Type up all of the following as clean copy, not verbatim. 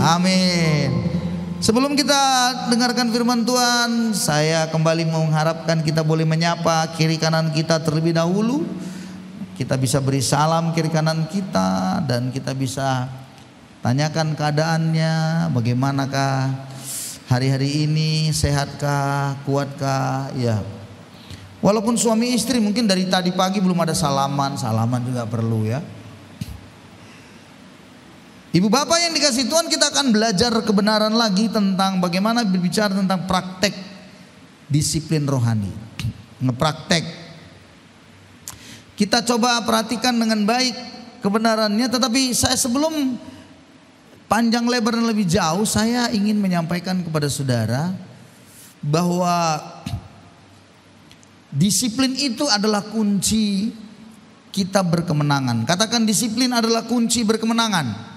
Amin. Sebelum kita dengarkan firman Tuhan, saya kembali mengharapkan kita boleh menyapa kiri kanan kita terlebih dahulu. Kita bisa beri salam kiri kanan kita dan kita bisa tanyakan keadaannya, bagaimanakah hari-hari ini, sehatkah, kuatkah, ya. Walaupun suami istri mungkin dari tadi pagi belum ada salaman juga perlu ya. Ibu bapak yang dikasih Tuhan, kita akan belajar kebenaran lagi tentang bagaimana berbicara tentang praktek disiplin rohani. Ngepraktek. Kita coba perhatikan dengan baik kebenarannya, tetapi saya sebelum panjang lebar dan lebih jauh, saya ingin menyampaikan kepada saudara bahwa disiplin itu adalah kunci kita berkemenangan. Katakan, disiplin adalah kunci berkemenangan.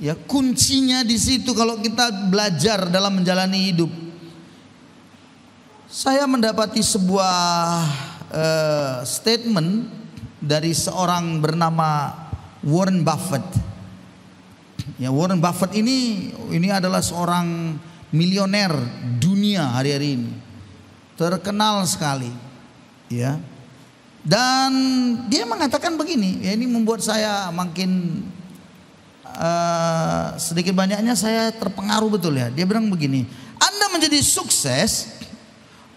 Ya, kuncinya di situ kalau kita belajar dalam menjalani hidup. Saya mendapati sebuah statement dari seorang bernama Warren Buffett. Ya, Warren Buffett ini adalah seorang milioner dunia hari-hari ini, terkenal sekali, ya. Dan dia mengatakan begini, ya, ini membuat saya makin sedikit banyaknya saya terpengaruh betul ya. Dia bilang begini, Anda menjadi sukses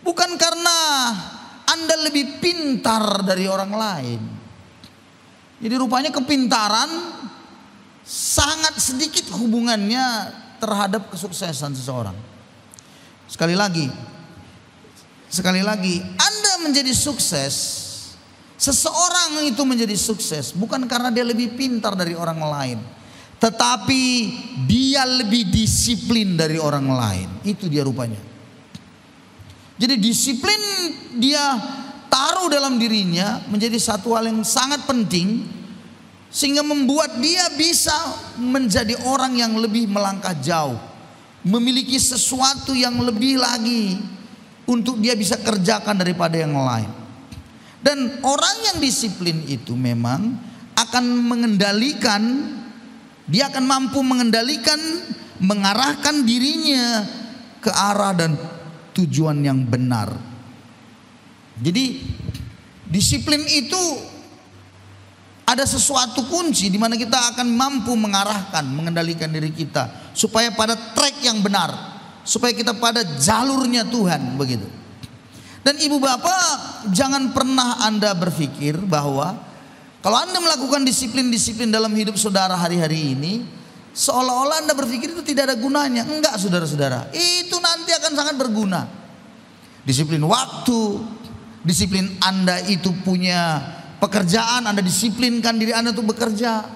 bukan karena Anda lebih pintar dari orang lain. Jadi rupanya kepintaran sangat sedikit hubungannya terhadap kesuksesan seseorang. Sekali lagi, Anda menjadi sukses, seseorang itu menjadi sukses bukan karena dia lebih pintar dari orang lain, tetapi dia lebih disiplin dari orang lain. Itu dia rupanya. Jadi disiplin dia taruh dalam dirinya menjadi satu hal yang sangat penting, sehingga membuat dia bisa menjadi orang yang lebih melangkah jauh, memiliki sesuatu yang lebih lagi untuk dia bisa kerjakan daripada yang lain. Dan orang yang disiplin itu memang akan mengendalikan, dia akan mampu mengendalikan, mengarahkan dirinya ke arah dan tujuan yang benar. Jadi disiplin itu ada sesuatu kunci di mana kita akan mampu mengarahkan, mengendalikan diri kita supaya pada track yang benar, supaya kita pada jalurnya Tuhan, begitu. Dan ibu bapak, jangan pernah Anda berpikir bahwa kalau Anda melakukan disiplin-disiplin dalam hidup saudara hari-hari ini, seolah-olah Anda berpikir itu tidak ada gunanya. Enggak, saudara-saudara, itu nanti akan sangat berguna. Disiplin waktu, disiplin Anda itu punya pekerjaan, Anda disiplinkan diri Anda untuk bekerja.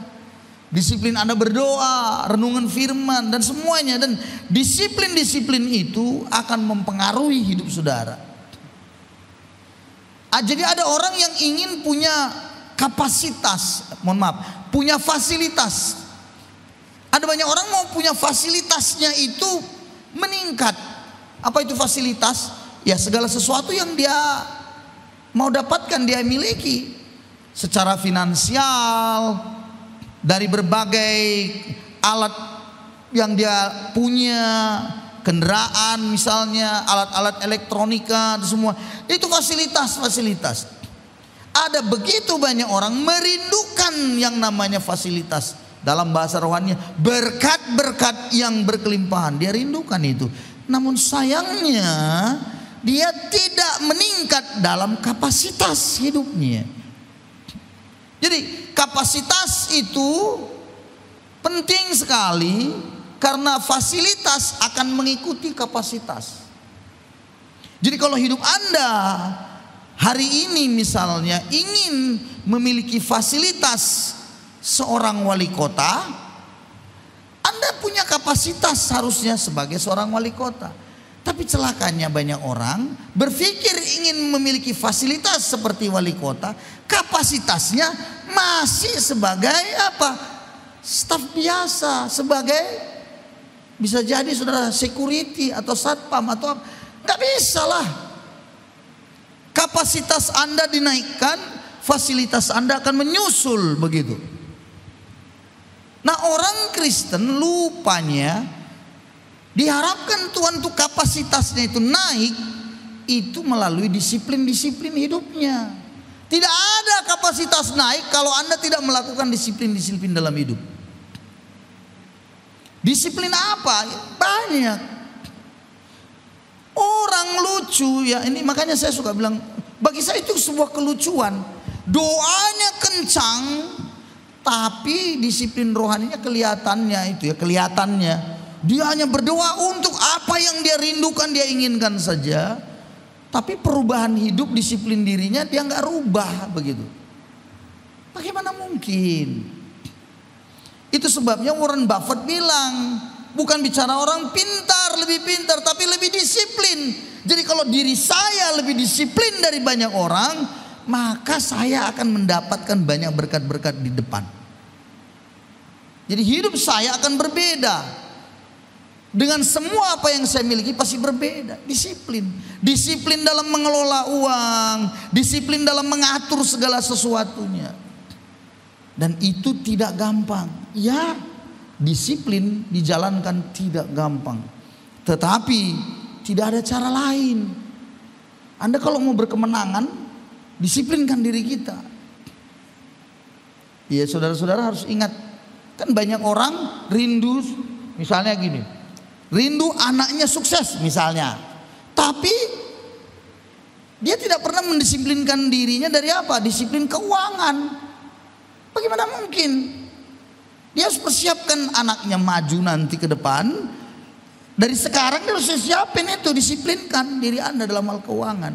Disiplin Anda berdoa, renungan firman, dan semuanya. Dan disiplin-disiplin itu akan mempengaruhi hidup saudara. Jadi ada orang yang ingin punya kapasitas, punya fasilitas. Ada banyak orang mau punya fasilitasnya itu meningkat. Apa itu fasilitas? Ya, segala sesuatu yang dia mau dapatkan dia miliki. Secara finansial, dari berbagai alat yang dia punya, kendaraan misalnya, alat-alat elektronika, semua itu fasilitas. Ada begitu banyak orang merindukan yang namanya fasilitas. Dalam bahasa rohaninya, berkat-berkat yang berkelimpahan, dia rindukan itu. Namun sayangnya dia tidak meningkat dalam kapasitas hidupnya. Jadi kapasitas itu penting sekali, karena fasilitas akan mengikuti kapasitas. Jadi kalau hidup Anda hari ini misalnya ingin memiliki fasilitas seorang wali kota, Anda punya kapasitas harusnya sebagai seorang wali kota. Tapi celakanya banyak orang berpikir ingin memiliki fasilitas seperti wali kota, kapasitasnya masih sebagai apa? Staf biasa, sebagai bisa jadi saudara security atau satpam atau apa. Nggak bisa lah. Kapasitas Anda dinaikkan, fasilitas Anda akan menyusul, begitu. Kristen lupanya diharapkan Tuhan tuh kapasitasnya itu naik itu melalui disiplin-disiplin hidupnya. Tidak ada kapasitas naik kalau Anda tidak melakukan disiplin-disiplin dalam hidup. Disiplin apa? Banyak. Orang lucu ya, ini makanya saya suka bilang, bagi saya itu sebuah kelucuan. Doanya kencang, tapi disiplin rohaninya kelihatannya itu ya, kelihatannya dia hanya berdoa untuk apa yang dia rindukan, dia inginkan saja. Tapi perubahan hidup, disiplin dirinya dia nggak rubah begitu. Bagaimana mungkin? Itu sebabnya Warren Buffett bilang, bukan bicara orang pintar, lebih pintar, tapi lebih disiplin. Jadi kalau diri saya lebih disiplin dari banyak orang, maka saya akan mendapatkan banyak berkat-berkat di depan. Jadi hidup saya akan berbeda. Dengan semua apa yang saya miliki pasti berbeda. Disiplin. Disiplin dalam mengelola uang, disiplin dalam mengatur segala sesuatunya. Dan itu tidak gampang. Ya, disiplin dijalankan tidak gampang. Tetapi tidak ada cara lain. Anda kalau mau berkemenangan, disiplinkan diri kita. Ya, saudara-saudara harus ingat, kan banyak orang rindu, misalnya gini, rindu anaknya sukses misalnya, tapi dia tidak pernah mendisiplinkan dirinya dari apa? Disiplin keuangan. Bagaimana mungkin? Dia harus persiapkan anaknya maju nanti ke depan. Dari sekarang dia harus siapin itu, disiplinkan diri Anda dalam hal keuangan.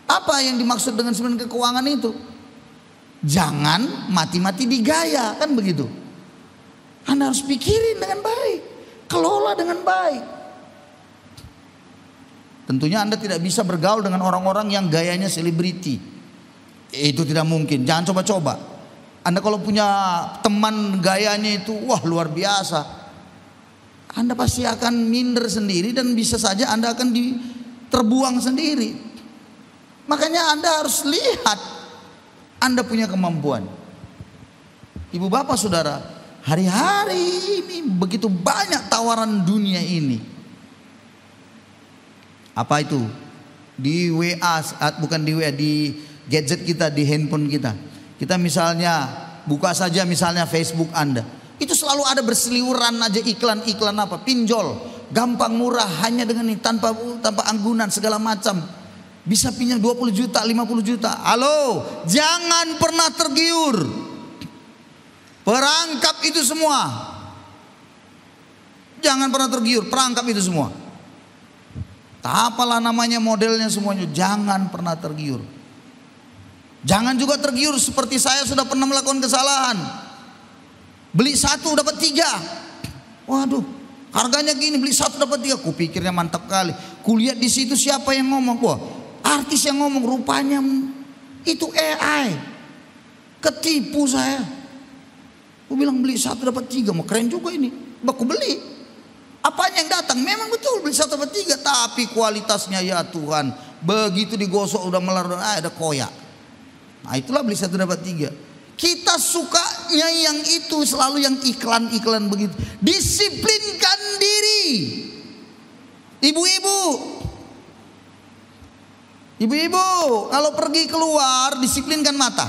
Apa yang dimaksud dengan disiplin keuangan itu? Jangan mati-mati digaya, kan begitu. Anda harus pikirin dengan baik, kelola dengan baik. Tentunya Anda tidak bisa bergaul dengan orang-orang yang gayanya selebriti. Itu tidak mungkin, jangan coba-coba. Anda kalau punya teman gayanya itu wah luar biasa, Anda pasti akan minder sendiri dan bisa saja Anda akan terbuang sendiri. Makanya Anda harus lihat Anda punya kemampuan. Ibu bapak saudara, hari-hari ini begitu banyak tawaran dunia ini. Apa itu? Di WA, bukan di WA, di gadget kita, di handphone kita. Kita misalnya buka saja misalnya Facebook Anda. Itu selalu ada berseliweran aja iklan-iklan apa? Pinjol, gampang murah hanya dengan ini, tanpa anggunan segala macam. Bisa pinjam 20 juta, 50 juta. Halo, jangan pernah tergiur. Perangkap itu semua. Jangan pernah tergiur, perangkap itu semua. Apalah namanya modelnya semuanya, jangan pernah tergiur. Jangan juga tergiur seperti saya sudah pernah melakukan kesalahan. Beli 1 dapat 3. Waduh, harganya gini, beli 1 dapat 3. Kupikirnya mantap kali. Kulihat di situ siapa yang ngomong, wah, artis yang ngomong, rupanya itu AI. Ketipu saya. Aku bilang beli 1 dapat 3, mau keren juga ini. Aku beli. Apanya yang datang? Memang betul beli 1 dapat 3, tapi kualitasnya ya Tuhan, begitu digosok udah melar, ada koyak. Nah itulah beli 1 dapat 3. Kita sukanya yang itu, selalu yang iklan-iklan begitu. Disiplinkan diri. Ibu-ibu, kalau pergi keluar disiplinkan mata.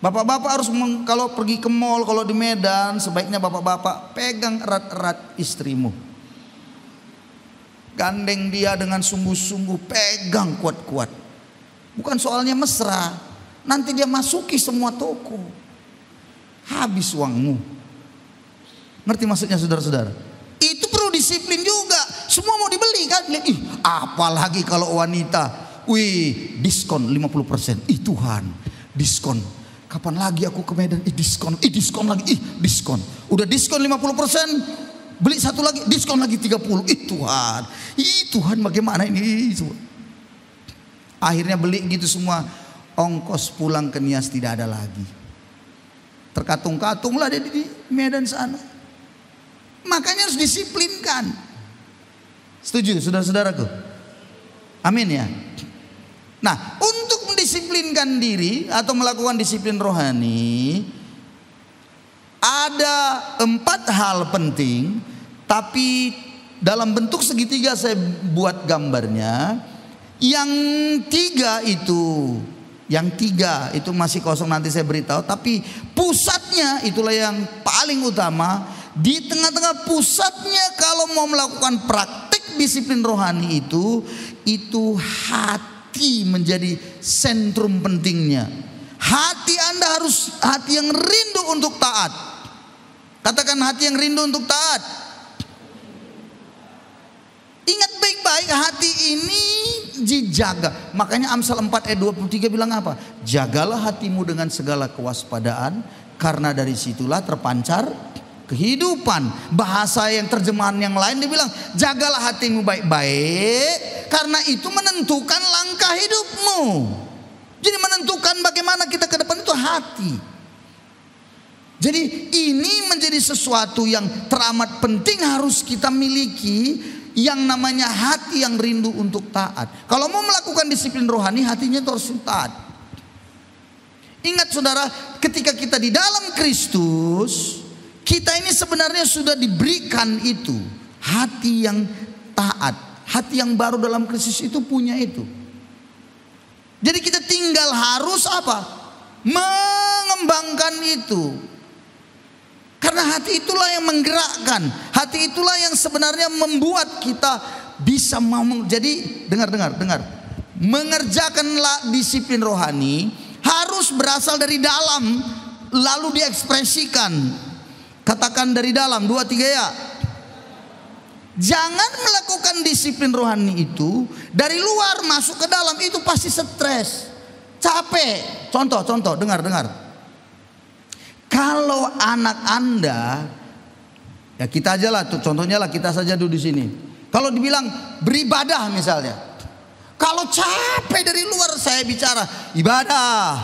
Bapak-bapak harus kalau pergi ke mall, kalau di Medan, sebaiknya bapak-bapak pegang erat-erat istrimu. Gandeng dia dengan sungguh-sungguh, pegang kuat-kuat. Bukan soalnya mesra, nanti dia masuki semua toko, habis uangmu. Ngerti maksudnya saudara-saudara? Itu perlu disiplin juga. Semua mau dibeli kan? Apalagi kalau wanita, wih diskon 50%. Tuhan, diskon. Kapan lagi aku ke Medan? Diskon lagi, diskon. Udah diskon 50%, beli 1 lagi, diskon lagi 30. Tuhan, bagaimana ini? Akhirnya beli gitu semua, ongkos pulang ke Nias tidak ada lagi. Terkatung-katung lah dia di Medan sana. Makanya harus disiplinkan. Setuju saudara-saudaraku? Amin ya. Nah, untuk mendisiplinkan diri atau melakukan disiplin rohani, ada 4 hal penting, tapi dalam bentuk segitiga saya buat gambarnya. Yang tiga itu masih kosong, nanti saya beritahu. Tapi pusatnya itulah yang paling utama. Di tengah-tengah pusatnya kalau mau melakukan praktek disiplin rohani itu hati menjadi sentrum pentingnya. Hati Anda harus hati yang rindu untuk taat. Katakan, hati yang rindu untuk taat. Ingat baik-baik, hati ini dijaga. Makanya Amsal 4 ayat 23 bilang apa? Jagalah hatimu dengan segala kewaspadaan, karena dari situlah terpancar kehidupan. Bahasa yang terjemahan yang lain dia bilang, jagalah hatimu baik-baik, karena itu menentukan langkah hidupmu. Jadi menentukan bagaimana kita ke depan itu hati. Jadi ini menjadi sesuatu yang teramat penting harus kita miliki, yang namanya hati yang rindu untuk taat. Kalau mau melakukan disiplin rohani, hatinya itu harus taat. Ingat saudara, ketika kita di dalam Kristus, kita ini sebenarnya sudah diberikan itu hati yang taat. Hati yang baru dalam Kristus itu punya itu. Jadi kita tinggal harus apa? Mengembangkan itu. Karena hati itulah yang menggerakkan. Hati itulah yang sebenarnya membuat kita bisa mau. Jadi dengar. Mengerjakanlah disiplin rohani harus berasal dari dalam, lalu diekspresikan. Katakan dari dalam, 2, 3 ya. Jangan melakukan disiplin rohani itu dari luar masuk ke dalam, itu pasti stres, capek. Contoh, dengar. Kalau anak Anda, ya kita aja lah tuh, contohnya lah kita saja dulu di sini. Kalau dibilang beribadah misalnya, kalau capek dari luar saya bicara ibadah,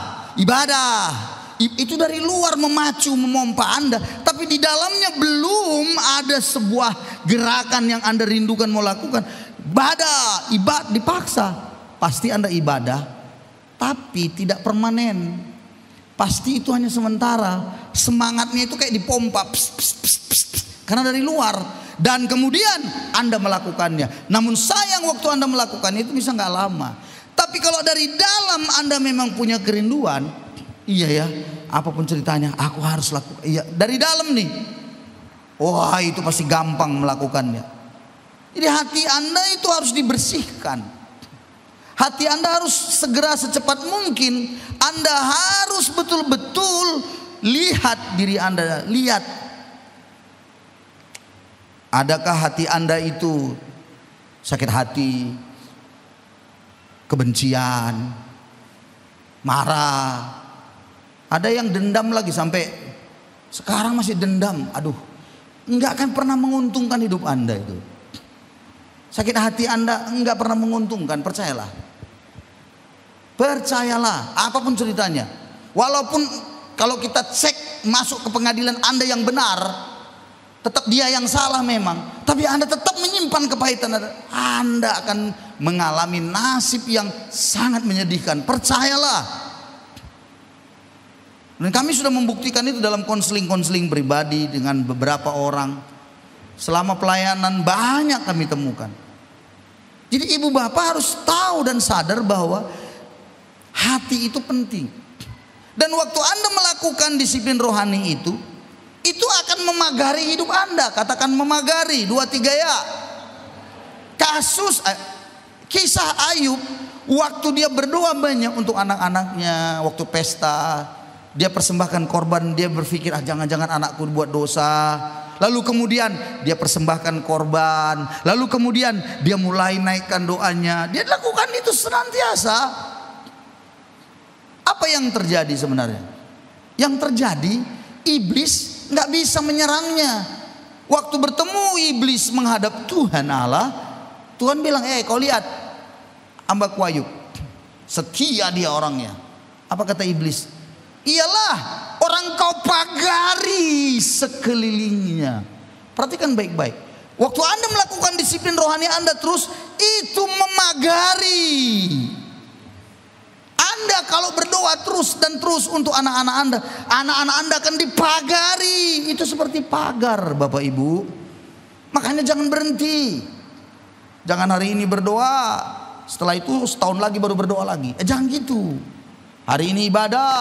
itu dari luar memacu, memompa Anda, tapi di dalamnya belum ada sebuah gerakan yang Anda rindukan mau lakukan. Ibadah dipaksa, pasti Anda ibadah, tapi tidak permanen. Pasti itu hanya sementara. Semangatnya itu kayak dipompa, karena dari luar. Dan kemudian Anda melakukannya. Namun sayang, waktu Anda melakukannya itu bisa nggak lama. Tapi kalau dari dalam Anda memang punya kerinduan, iya ya, apapun ceritanya aku harus lakukan. Iya, dari dalam nih. Wah, itu pasti gampang melakukannya. Jadi hati Anda itu harus dibersihkan. Hati Anda harus segera secepat mungkin. Anda harus betul-betul lihat diri Anda. Lihat, adakah hati Anda itu sakit hati, kebencian, marah. Ada yang dendam lagi sampai sekarang masih dendam. Aduh, enggak akan pernah menguntungkan hidup Anda itu. Sakit hati Anda enggak pernah menguntungkan, percayalah. Percayalah, apapun ceritanya. Walaupun kalau kita cek masuk ke pengadilan Anda yang benar, tetap dia yang salah memang, tapi Anda tetap menyimpan kepahitan Anda akan mengalami nasib yang sangat menyedihkan. Percayalah. Dan kami sudah membuktikan itu dalam konseling pribadi dengan beberapa orang. Selama pelayanan banyak kami temukan. Jadi ibu bapak harus tahu dan sadar bahwa hati itu penting. Dan waktu Anda melakukan disiplin rohani itu akan memagari hidup Anda. Katakan memagari, 2, 3 ya. Kisah Ayub, waktu dia berdoa banyak untuk anak-anaknya, waktu pesta, dia persembahkan korban, dia berpikir jangan-jangan anakku buat dosa. Lalu kemudian dia persembahkan korban, lalu kemudian dia mulai naikkan doanya. Dia lakukan itu senantiasa. Apa yang terjadi sebenarnya? Yang terjadi, iblis nggak bisa menyerangnya. Waktu bertemu iblis menghadap Tuhan Allah, Tuhan bilang, kau lihat hambaku Ayub, setia dia orangnya. Apa kata iblis? Iyalah, orang kau pagari sekelilingnya. Perhatikan baik-baik. Waktu Anda melakukan disiplin rohani Anda terus, itu memagari. Anda kalau berdoa terus dan terus untuk anak-anak Anda akan dipagari. Itu seperti pagar, Bapak Ibu. Makanya jangan berhenti. Jangan hari ini berdoa, setelah itu setahun lagi baru berdoa lagi. Jangan gitu. Hari ini ibadah,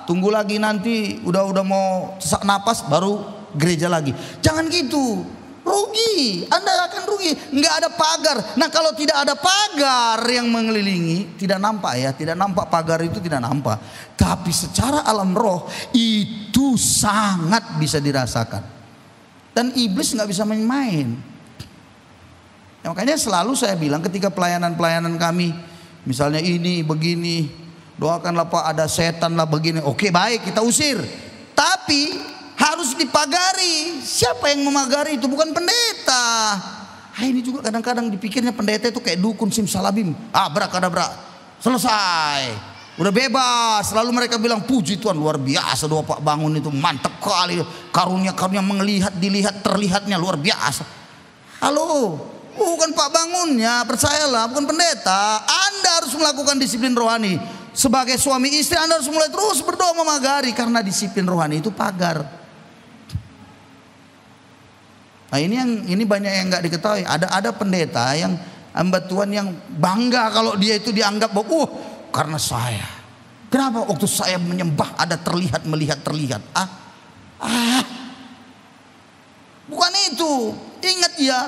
tunggu lagi nanti udah mau sesak napas baru gereja lagi. Jangan gitu. Rugi, Anda akan rugi. Nggak ada pagar. Nah, kalau tidak ada pagar yang mengelilingi, tidak nampak ya, tidak nampak pagar itu tidak nampak. Tapi secara alam roh itu sangat bisa dirasakan. Dan iblis nggak bisa main-main. Ya, makanya selalu saya bilang ketika pelayanan-pelayanan kami, misalnya ini begini, doakanlah Pak, ada setan lah begini. Oke, baik, kita usir. Tapi harus dipagari. Siapa yang memagari itu? Bukan pendeta. Ini juga kadang-kadang dipikirnya pendeta itu kayak dukun simsalabim. Abrakadabra, selesai, udah bebas. Lalu mereka bilang, puji Tuhan, luar biasa doa Pak Bangun itu, mantap kali, karunia-karunia dilihat terlihatnya luar biasa. Halo, bukan Pak Bangunnya, percayalah, bukan pendeta. Anda harus melakukan disiplin rohani. Sebagai suami istri Anda harus mulai terus berdoa memagari, karena disiplin rohani itu pagar. Nah, ini banyak yang nggak diketahui. Ada pendeta yang hamba Tuhan yang bangga kalau dia itu dianggap bahwa karena saya. Kenapa waktu saya menyembah ada melihat terlihat. Bukan itu. Ingat ya,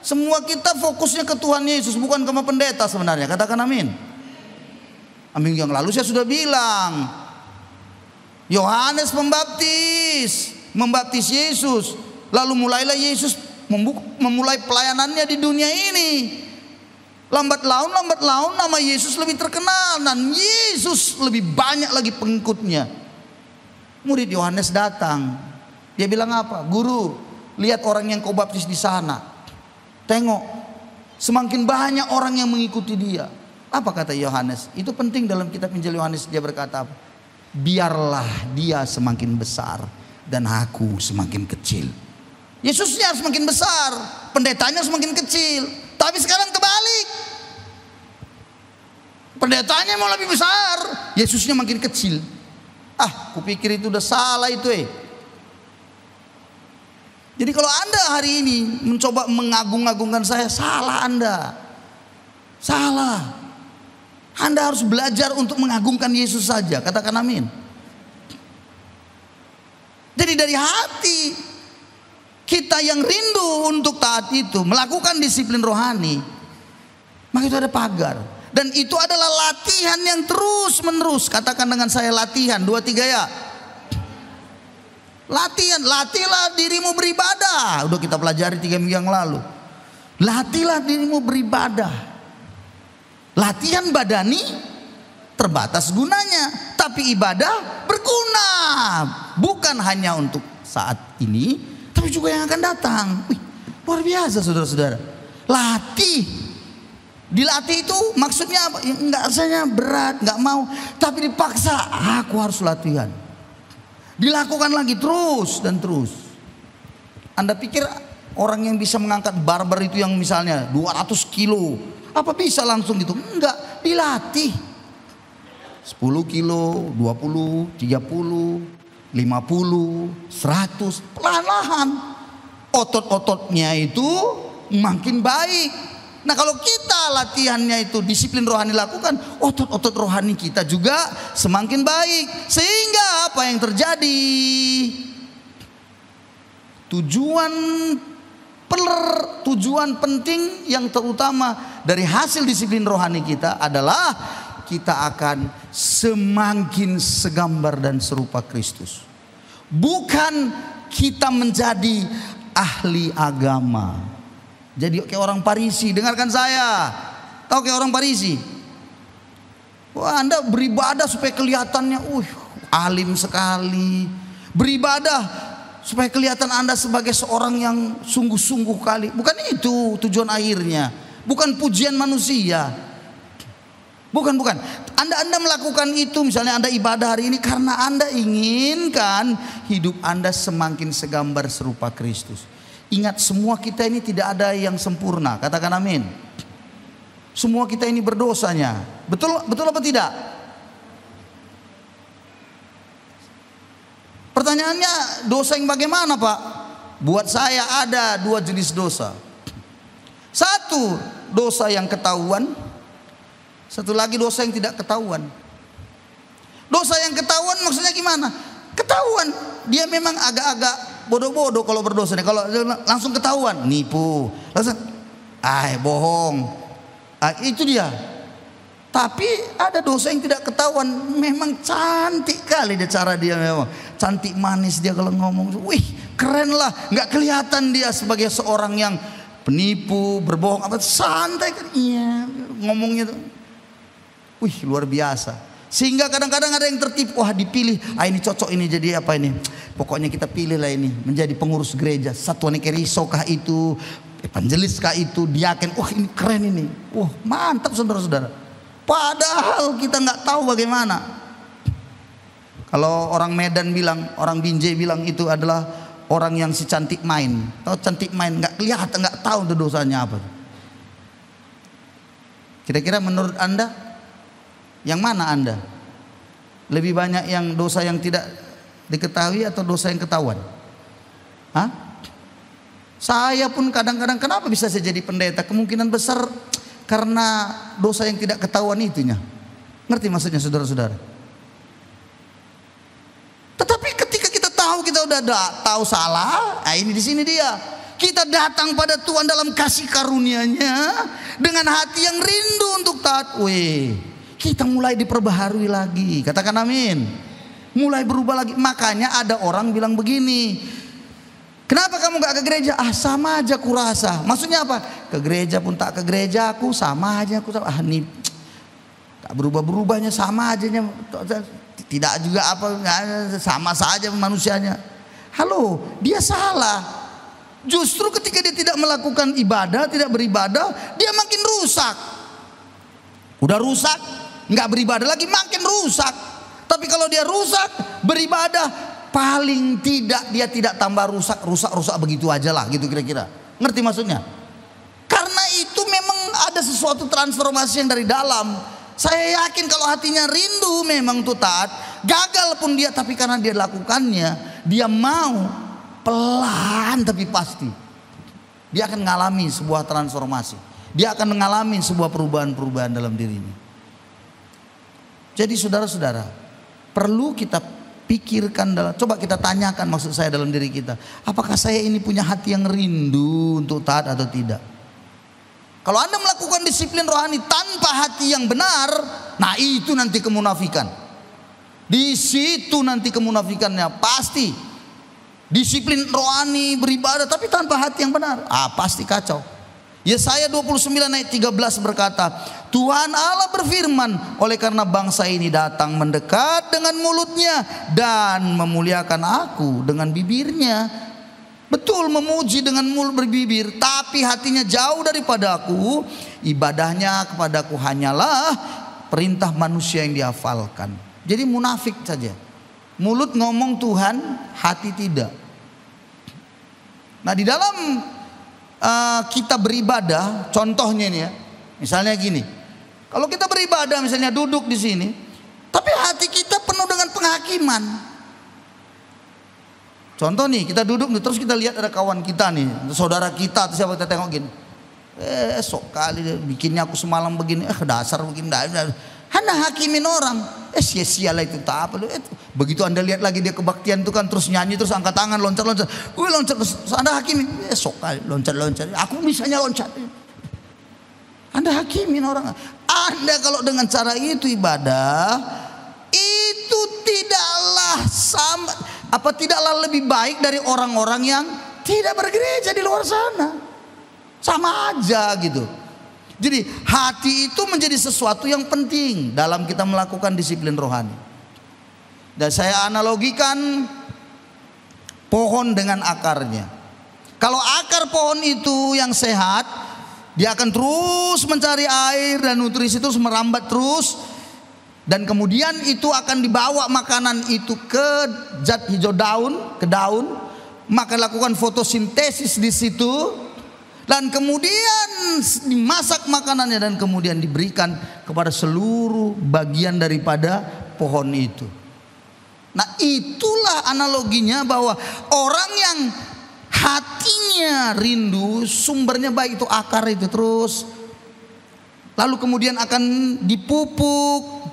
semua kita fokusnya ke Tuhan Yesus, bukan ke pendeta sebenarnya. Katakan amin. Amin. Yang lalu saya sudah bilang, Yohanes membaptis Yesus. Lalu mulailah Yesus memulai pelayanannya di dunia ini. Lambat laun nama Yesus lebih terkenal dan Yesus lebih banyak lagi pengikutnya. Murid Yohanes datang. Dia bilang apa? Guru, lihat orang yang kau baptis di sana. Tengok, semakin banyak orang yang mengikuti dia. Apa kata Yohanes? Itu penting dalam kitab Injil Yohanes. Dia berkata apa? Biarlah dia semakin besar dan aku semakin kecil. Yesusnya semakin besar, pendetanya semakin kecil. Tapi sekarang kebalik. Pendetanya mau lebih besar, Yesusnya makin kecil. Kupikir itu udah salah itu. Jadi kalau Anda hari ini mencoba mengagung-agungkan saya, salah Anda. Salah. Anda harus belajar untuk mengagungkan Yesus saja. Katakan amin. Jadi dari hati kita yang rindu untuk taat itu, melakukan disiplin rohani, maka itu ada pagar. Dan itu adalah latihan yang terus menerus. Katakan dengan saya, latihan. 2, 3 ya. Latihan. Latihlah dirimu beribadah. Udah kita pelajari 3 minggu yang lalu. Latihlah dirimu beribadah. Latihan badani terbatas gunanya, tapi ibadah berguna. Bukan hanya untuk saat ini, tapi juga yang akan datang. Luar biasa saudara-saudara. Latih. Dilatih itu maksudnya apa? Enggak, rasanya berat, enggak mau, tapi dipaksa. Aku harus latihan. Dilakukan lagi terus dan terus. Anda pikir orang yang bisa mengangkat barbar itu yang misalnya 200 kilo, apa bisa langsung gitu? Enggak, dilatih. 10 kilo, 20, 30, 50, 100, pelan-pelan. Otot-ototnya itu makin baik. Nah, kalau kita latihannya itu disiplin rohani lakukan, otot-otot rohani kita juga semakin baik. Sehingga apa yang terjadi? Tujuan penting yang terutama dari hasil disiplin rohani kita adalah kita akan semakin segambar dan serupa Kristus. Bukan kita menjadi ahli agama. Jadi kayak orang Farisi, dengarkan saya. Tahu kayak orang Farisi? Wah, Anda beribadah supaya kelihatannya alim sekali. Beribadah supaya kelihatan Anda sebagai seorang yang sungguh-sungguh kali. Bukan itu tujuan akhirnya. Bukan pujian manusia. Bukan. Anda melakukan itu, misalnya Anda ibadah hari ini karena Anda inginkan hidup Anda semakin segambar serupa Kristus. Ingat, semua kita ini tidak ada yang sempurna. Katakan amin. Semua kita ini berdosanya. Betul apa tidak? Pertanyaannya, dosa yang bagaimana Pak? Buat saya ada 2 jenis dosa. Satu, dosa yang ketahuan. Satu lagi dosa yang tidak ketahuan. Dosa yang ketahuan maksudnya gimana? Ketahuan, dia memang agak-agak bodoh-bodoh kalau berdosa. Kalau langsung ketahuan, nipu, langsung, bohong. Itu dia. Tapi ada dosa yang tidak ketahuan. Memang cantik kali dia cara dia, memang cantik manis dia kalau ngomong. Wih, keren lah. Nggak kelihatan dia sebagai seorang yang penipu, berbohong, apa, santai kan. Iya, ngomongnya tuh, wih, luar biasa. Sehingga kadang-kadang ada yang tertipu, wah dipilih, ini cocok ini jadi apa ini, pokoknya kita pilih lah ini menjadi pengurus gereja. Satuan Keriso kah itu, evangelis kah itu, diaken, wah ini keren ini, wah mantap saudara-saudara. Padahal kita nggak tahu bagaimana. Kalau orang Medan bilang, orang Binjai bilang itu adalah orang yang si cantik main. Tahu cantik main, nggak kelihatan, nggak tahu dosanya apa. Kira-kira menurut Anda, yang mana Anda? Lebih banyak yang dosa yang tidak diketahui atau dosa yang ketahuan? Hah? Saya pun kadang-kadang, kenapa bisa saya jadi pendeta? Kemungkinan besar karena dosa yang tidak ketahuan itunya. Ngerti maksudnya saudara-saudara? Tetapi ketika kita tahu, kita udah tahu salah, ini di sini dia. Kita datang pada Tuhan dalam kasih karunia-Nya dengan hati yang rindu untuk taat. Kita mulai diperbaharui lagi. Katakan amin. Mulai berubah lagi. Makanya ada orang bilang begini, kenapa kamu gak ke gereja? Sama aja kurasa. Maksudnya apa? Ke gereja pun tak ke gereja, aku sama aja. Nih tak berubah-berubahnya, sama aja. Tidak juga apa, sama saja manusianya. Halo, dia salah. Justru ketika dia tidak melakukan ibadah, tidak beribadah, dia makin rusak. Udah rusak, nggak beribadah lagi, makin rusak. Tapi kalau dia rusak, beribadah, paling tidak dia tidak tambah rusak begitu aja lah, gitu kira-kira. Ngerti maksudnya? Karena itu memang ada sesuatu transformasi yang dari dalam. Saya yakin kalau hatinya rindu memang tuh taat, gagal pun dia, tapi karena dia lakukannya, dia mau pelan tapi pasti dia akan mengalami sebuah transformasi. Dia akan mengalami sebuah perubahan-perubahan dalam dirinya. Jadi saudara-saudara, perlu kita pikirkan, coba kita tanyakan, maksud saya dalam diri kita, apakah saya ini punya hati yang rindu untuk taat atau tidak? Kalau Anda melakukan disiplin rohani tanpa hati yang benar, nah itu nanti kemunafikan. Di situ nanti kemunafikannya pasti. Disiplin rohani beribadah tapi tanpa hati yang benar, pasti kacau. Yesaya 29 ayat 13 berkata, Tuhan Allah berfirman, oleh karena bangsa ini datang mendekat dengan mulutnya dan memuliakan aku dengan bibirnya. Betul, memuji dengan mulut berbibir, tapi hatinya jauh daripada aku. Ibadahnya kepadaku hanyalah perintah manusia yang dihafalkan. Jadi munafik saja. Mulut ngomong Tuhan, hati tidak. Nah di dalam kita beribadah, contohnya ini ya, misalnya gini, kalau kita beribadah misalnya duduk di sini, tapi hati kita penuh dengan penghakiman. Contoh nih, kita duduk nih, terus kita lihat ada kawan kita nih, saudara kita, atau siapa, kita tengok gini, sok kali bikinnya aku semalam begini, dasar begini, Anda hakimin orang, sia-sia lah itu, tak apa. Begitu Anda lihat lagi dia kebaktian itu kan, terus nyanyi, terus angkat tangan, loncat-loncat, loncat, terus Anda hakimin, sok kali, loncat-loncat, aku misalnya loncat. Anda hakimin orang. Anda kalau dengan cara itu ibadah, itu tidaklah sama, tidaklah lebih baik dari orang-orang yang tidak bergereja di luar sana. Sama aja gitu. Jadi hati itu menjadi sesuatu yang penting dalam kita melakukan disiplin rohani. Dan saya analogikan pohon dengan akarnya. Kalau akar pohon itu yang sehat, dia akan terus mencari air dan nutrisi terus merambat terus. Dan kemudian itu akan dibawa makanan itu ke zat hijau daun, ke daun. Maka lakukan fotosintesis di situ. Dan kemudian dimasak makanannya dan kemudian diberikan kepada seluruh bagian daripada pohon itu. Nah, itulah analoginya bahwa orang yang hatinya rindu, sumbernya baik itu akar itu terus. Lalu kemudian akan dipupuk,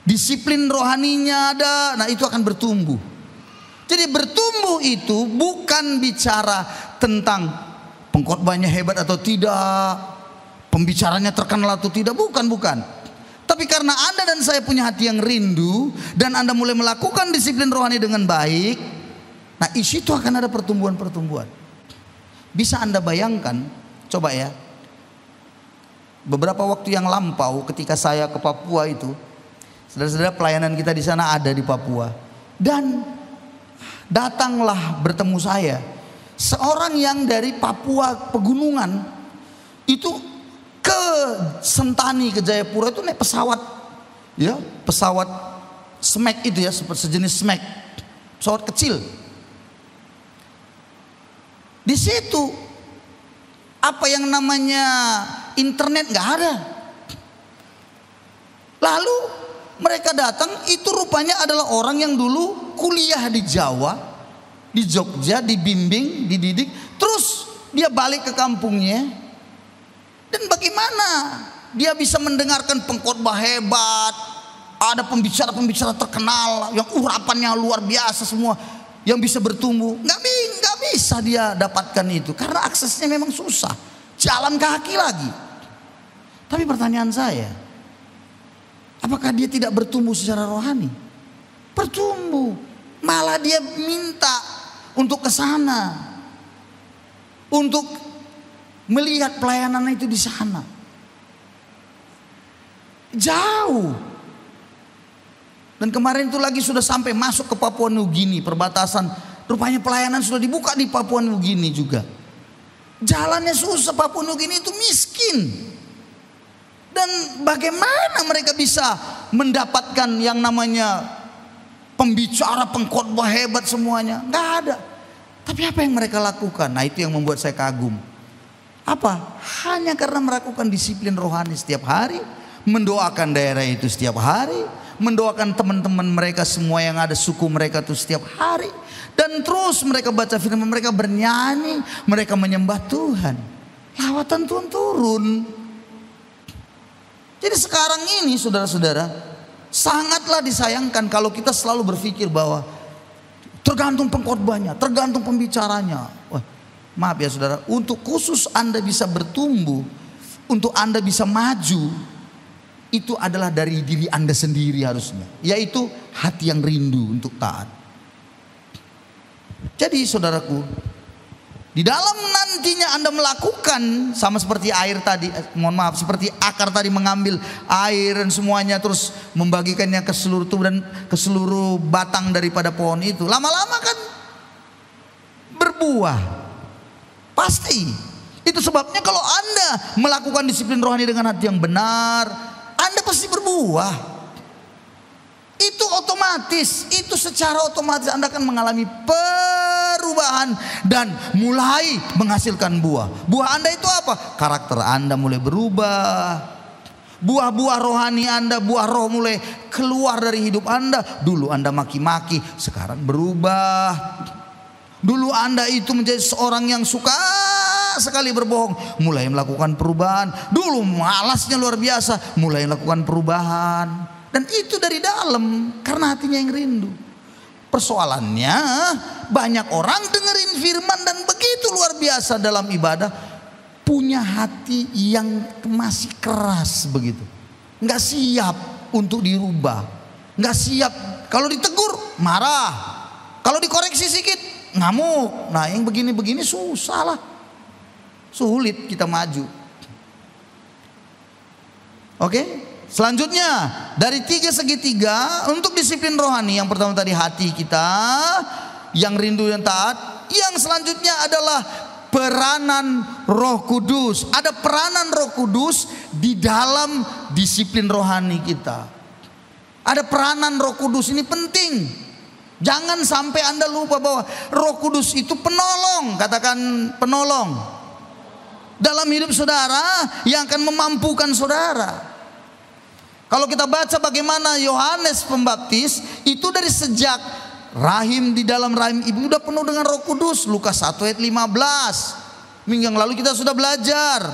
disiplin rohaninya ada, nah itu akan bertumbuh. Jadi bertumbuh itu bukan bicara tentang pengkhotbahnya hebat atau tidak, pembicaranya terkenal atau tidak, bukan. Tapi karena Anda dan saya punya hati yang rindu dan Anda mulai melakukan disiplin rohani dengan baik, nah di situ akan ada pertumbuhan-pertumbuhan. Bisa Anda bayangkan, coba ya, beberapa waktu yang lampau ketika saya ke Papua itu, saudara-saudara, pelayanan kita di sana ada di Papua, dan datanglah bertemu saya seorang yang dari Papua pegunungan itu ke Sentani, ke Jayapura itu naik pesawat, ya, pesawat smack itu ya, sejenis smack, pesawat kecil. Di situ apa yang namanya internet nggak ada. Lalu mereka datang, itu rupanya adalah orang yang dulu kuliah di Jawa, di Jogja, dibimbing, dididik, terus dia balik ke kampungnya. Dan bagaimana dia bisa mendengarkan pengkhotbah hebat, ada pembicara-pembicara terkenal yang urapannya luar biasa semua, yang bisa bertumbuh. Nggak bisa dia dapatkan itu karena aksesnya memang susah, jalan kaki lagi. Tapi pertanyaan saya, apakah dia tidak bertumbuh secara rohani? Bertumbuh, malah dia minta untuk ke sana, untuk melihat pelayanan itu di sana. Jauh. Dan kemarin itu lagi sudah sampai masuk ke Papua Nugini, perbatasan. Rupanya pelayanan sudah dibuka di Papua Nugini juga. Jalannya susah, Papua Nugini itu miskin. Dan bagaimana mereka bisa mendapatkan yang namanya pembicara, pengkhotbah hebat semuanya? Nggak ada. Tapi apa yang mereka lakukan? Nah, itu yang membuat saya kagum. Apa? Hanya karena melakukan disiplin rohani setiap hari, mendoakan daerah itu setiap hari, mendoakan teman-teman mereka semua yang ada suku mereka itu setiap hari, dan terus mereka baca firman, mereka bernyanyi, mereka menyembah Tuhan. Lawatan Tuhan turun. Jadi sekarang ini saudara-saudara, sangatlah disayangkan kalau kita selalu berpikir bahwa tergantung pengkhotbahnya, tergantung pembicaranya. Wah, maaf ya saudara, untuk khusus Anda bisa bertumbuh, untuk Anda bisa maju, itu adalah dari diri Anda sendiri harusnya, yaitu hati yang rindu untuk taat. Jadi saudaraku, di dalam nantinya Anda melakukan sama seperti air tadi, seperti akar tadi mengambil air dan semuanya terus membagikannya ke seluruh tubuh dan ke seluruh batang daripada pohon itu, lama-lama kan berbuah. Pasti. Itu sebabnya kalau Anda melakukan disiplin rohani dengan hati yang benar, Anda pasti berbuah. Itu otomatis, itu secara otomatis Anda akan mengalami perubahan dan mulai menghasilkan buah. Buah Anda itu apa? Karakter Anda mulai berubah. Buah-buah rohani Anda, buah roh mulai keluar dari hidup Anda. Dulu Anda maki-maki, sekarang berubah. Dulu Anda itu menjadi seorang yang suka sekali berbohong, mulai melakukan perubahan. Dulu malasnya luar biasa, mulai melakukan perubahan. Dan itu dari dalam, karena hatinya yang rindu. Persoalannya banyak orang dengerin firman dan begitu luar biasa dalam ibadah, punya hati yang masih keras begitu, nggak siap untuk dirubah, nggak siap. Kalau ditegur marah, kalau dikoreksi sedikit ngamuk. Nah yang begini-begini susah lah, sulit kita maju. Oke? Selanjutnya dari 3 segitiga untuk disiplin rohani, yang pertama tadi hati kita yang rindu dan taat. Yang selanjutnya adalah peranan Roh Kudus. Ada peranan Roh Kudus di dalam disiplin rohani kita. Ada peranan Roh Kudus, ini penting. Jangan sampai Anda lupa bahwa Roh Kudus itu penolong. Katakan penolong dalam hidup saudara, yang akan memampukan saudara. Kalau kita baca bagaimana Yohanes Pembaptis, itu dari sejak rahim, di dalam rahim ibu udah penuh dengan Roh Kudus. Lukas 1 ayat 15. Minggu yang lalu kita sudah belajar.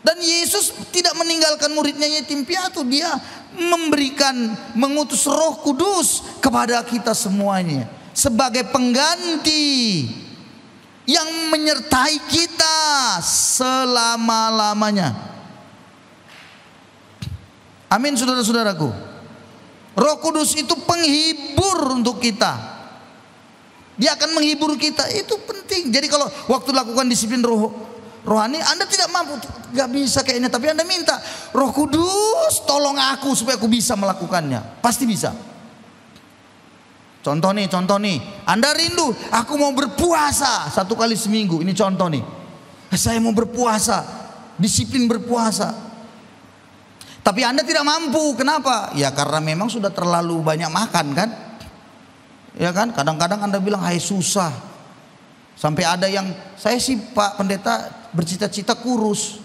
Dan Yesus tidak meninggalkan muridnya yatim piatu. Dia mengutus Roh Kudus kepada kita semuanya sebagai pengganti yang menyertai kita selama-lamanya. Amin, saudara-saudaraku. Roh Kudus itu penghibur untuk kita. Dia akan menghibur kita. Itu penting. Jadi kalau waktu lakukan disiplin rohani, Anda tidak mampu, gak bisa kayaknya, tapi Anda minta, Roh Kudus tolong aku supaya aku bisa melakukannya. Pasti bisa. Contoh nih, Anda rindu, aku mau berpuasa 1 kali seminggu. Ini contoh nih, saya mau berpuasa, disiplin berpuasa. Tapi Anda tidak mampu, kenapa? Ya karena memang sudah terlalu banyak makan kan. Ya kan, kadang-kadang Anda bilang, hai susah. Sampai ada yang, saya sih Pak Pendeta bercita-cita kurus,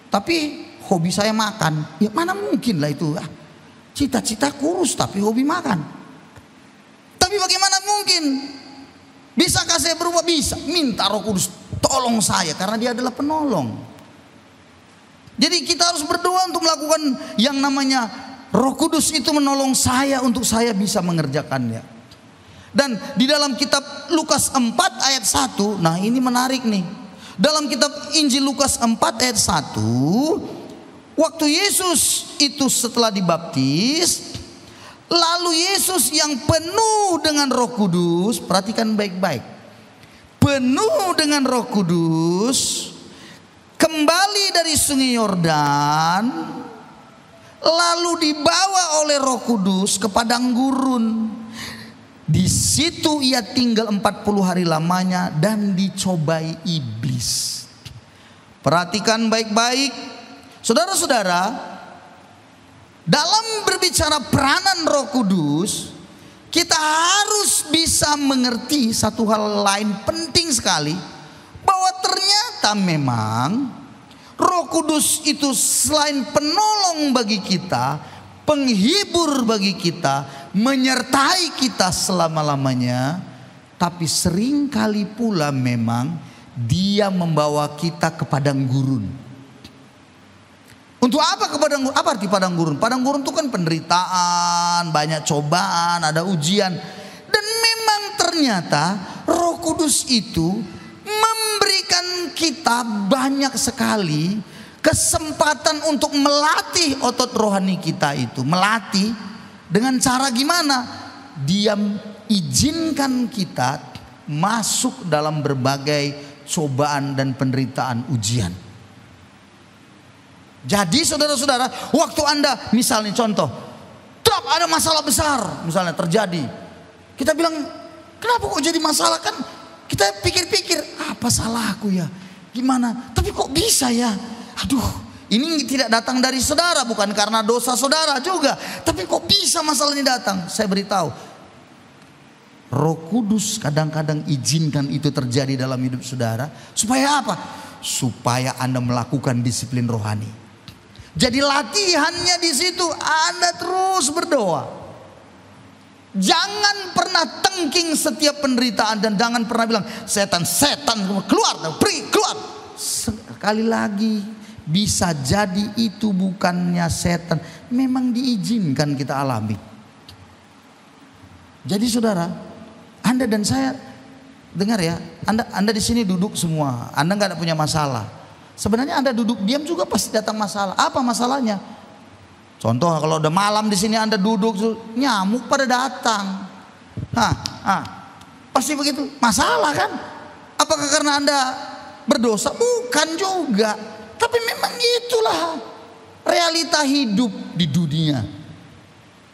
tapi hobi saya makan. Ya mana mungkin lah itu, cita-cita kurus tapi hobi makan. Tapi bagaimana mungkin? Bisakah saya berubah? Bisa. Minta Roh Kudus tolong saya, karena dia adalah penolong. Jadi kita harus berdoa untuk melakukan yang namanya Roh Kudus itu menolong saya untuk saya bisa mengerjakannya. Dan di dalam kitab Lukas 4 ayat 1, nah ini menarik nih. Dalam kitab Injil Lukas 4 ayat 1, waktu Yesus itu setelah dibaptis, lalu Yesus yang penuh dengan Roh Kudus, perhatikan baik-baik, penuh dengan Roh Kudus, kembali dari sungai Yordan, lalu dibawa oleh Roh Kudus ke padang gurun. Di situ ia tinggal 40 hari lamanya dan dicobai iblis. Perhatikan baik-baik, saudara-saudara, dalam berbicara peranan Roh Kudus, kita harus bisa mengerti satu hal lain penting sekali, bahwa ternyata memang Roh Kudus itu selain penolong bagi kita, penghibur bagi kita, menyertai kita selama-lamanya, tapi seringkali pula memang dia membawa kita ke padang gurun. Untuk apa ke padang gurun? Apa arti padang gurun? Padang gurun itu kan penderitaan, banyak cobaan, ada ujian. Dan memang ternyata Roh Kudus itu memberikan kita banyak sekali kesempatan untuk melatih otot rohani kita itu. Melatih dengan cara gimana? Dia izinkan kita masuk dalam berbagai cobaan dan penderitaan, ujian. Jadi saudara-saudara, waktu Anda misalnya contoh, ada masalah besar misalnya terjadi, kita bilang, kenapa kok jadi masalah? Kan kita pikir-pikir, apa salahku ya, gimana, tapi kok bisa ya, aduh, ini tidak datang dari saudara, bukan karena dosa saudara juga, tapi kok bisa masalah ini datang? Saya beritahu, Roh Kudus kadang-kadang izinkan itu terjadi dalam hidup saudara. Supaya apa? Supaya Anda melakukan disiplin rohani. Jadi latihannya di situ, Anda terus berdoa. Jangan pernah tengking setiap penderitaan, dan jangan pernah bilang, setan keluar, pergi, keluar. Sekali lagi, bisa jadi itu bukannya setan, memang diizinkan kita alami. Jadi saudara, Anda dan saya dengar ya, Anda di sini duduk semua, Anda nggak ada punya masalah. Sebenarnya Anda duduk diam juga pasti datang masalah. Apa masalahnya? Contoh kalau udah malam di sini Anda duduk, nyamuk pada datang. Pasti begitu. Masalah kan? Apakah karena Anda berdosa? Bukan juga. Tapi memang itulah realita hidup di dunia.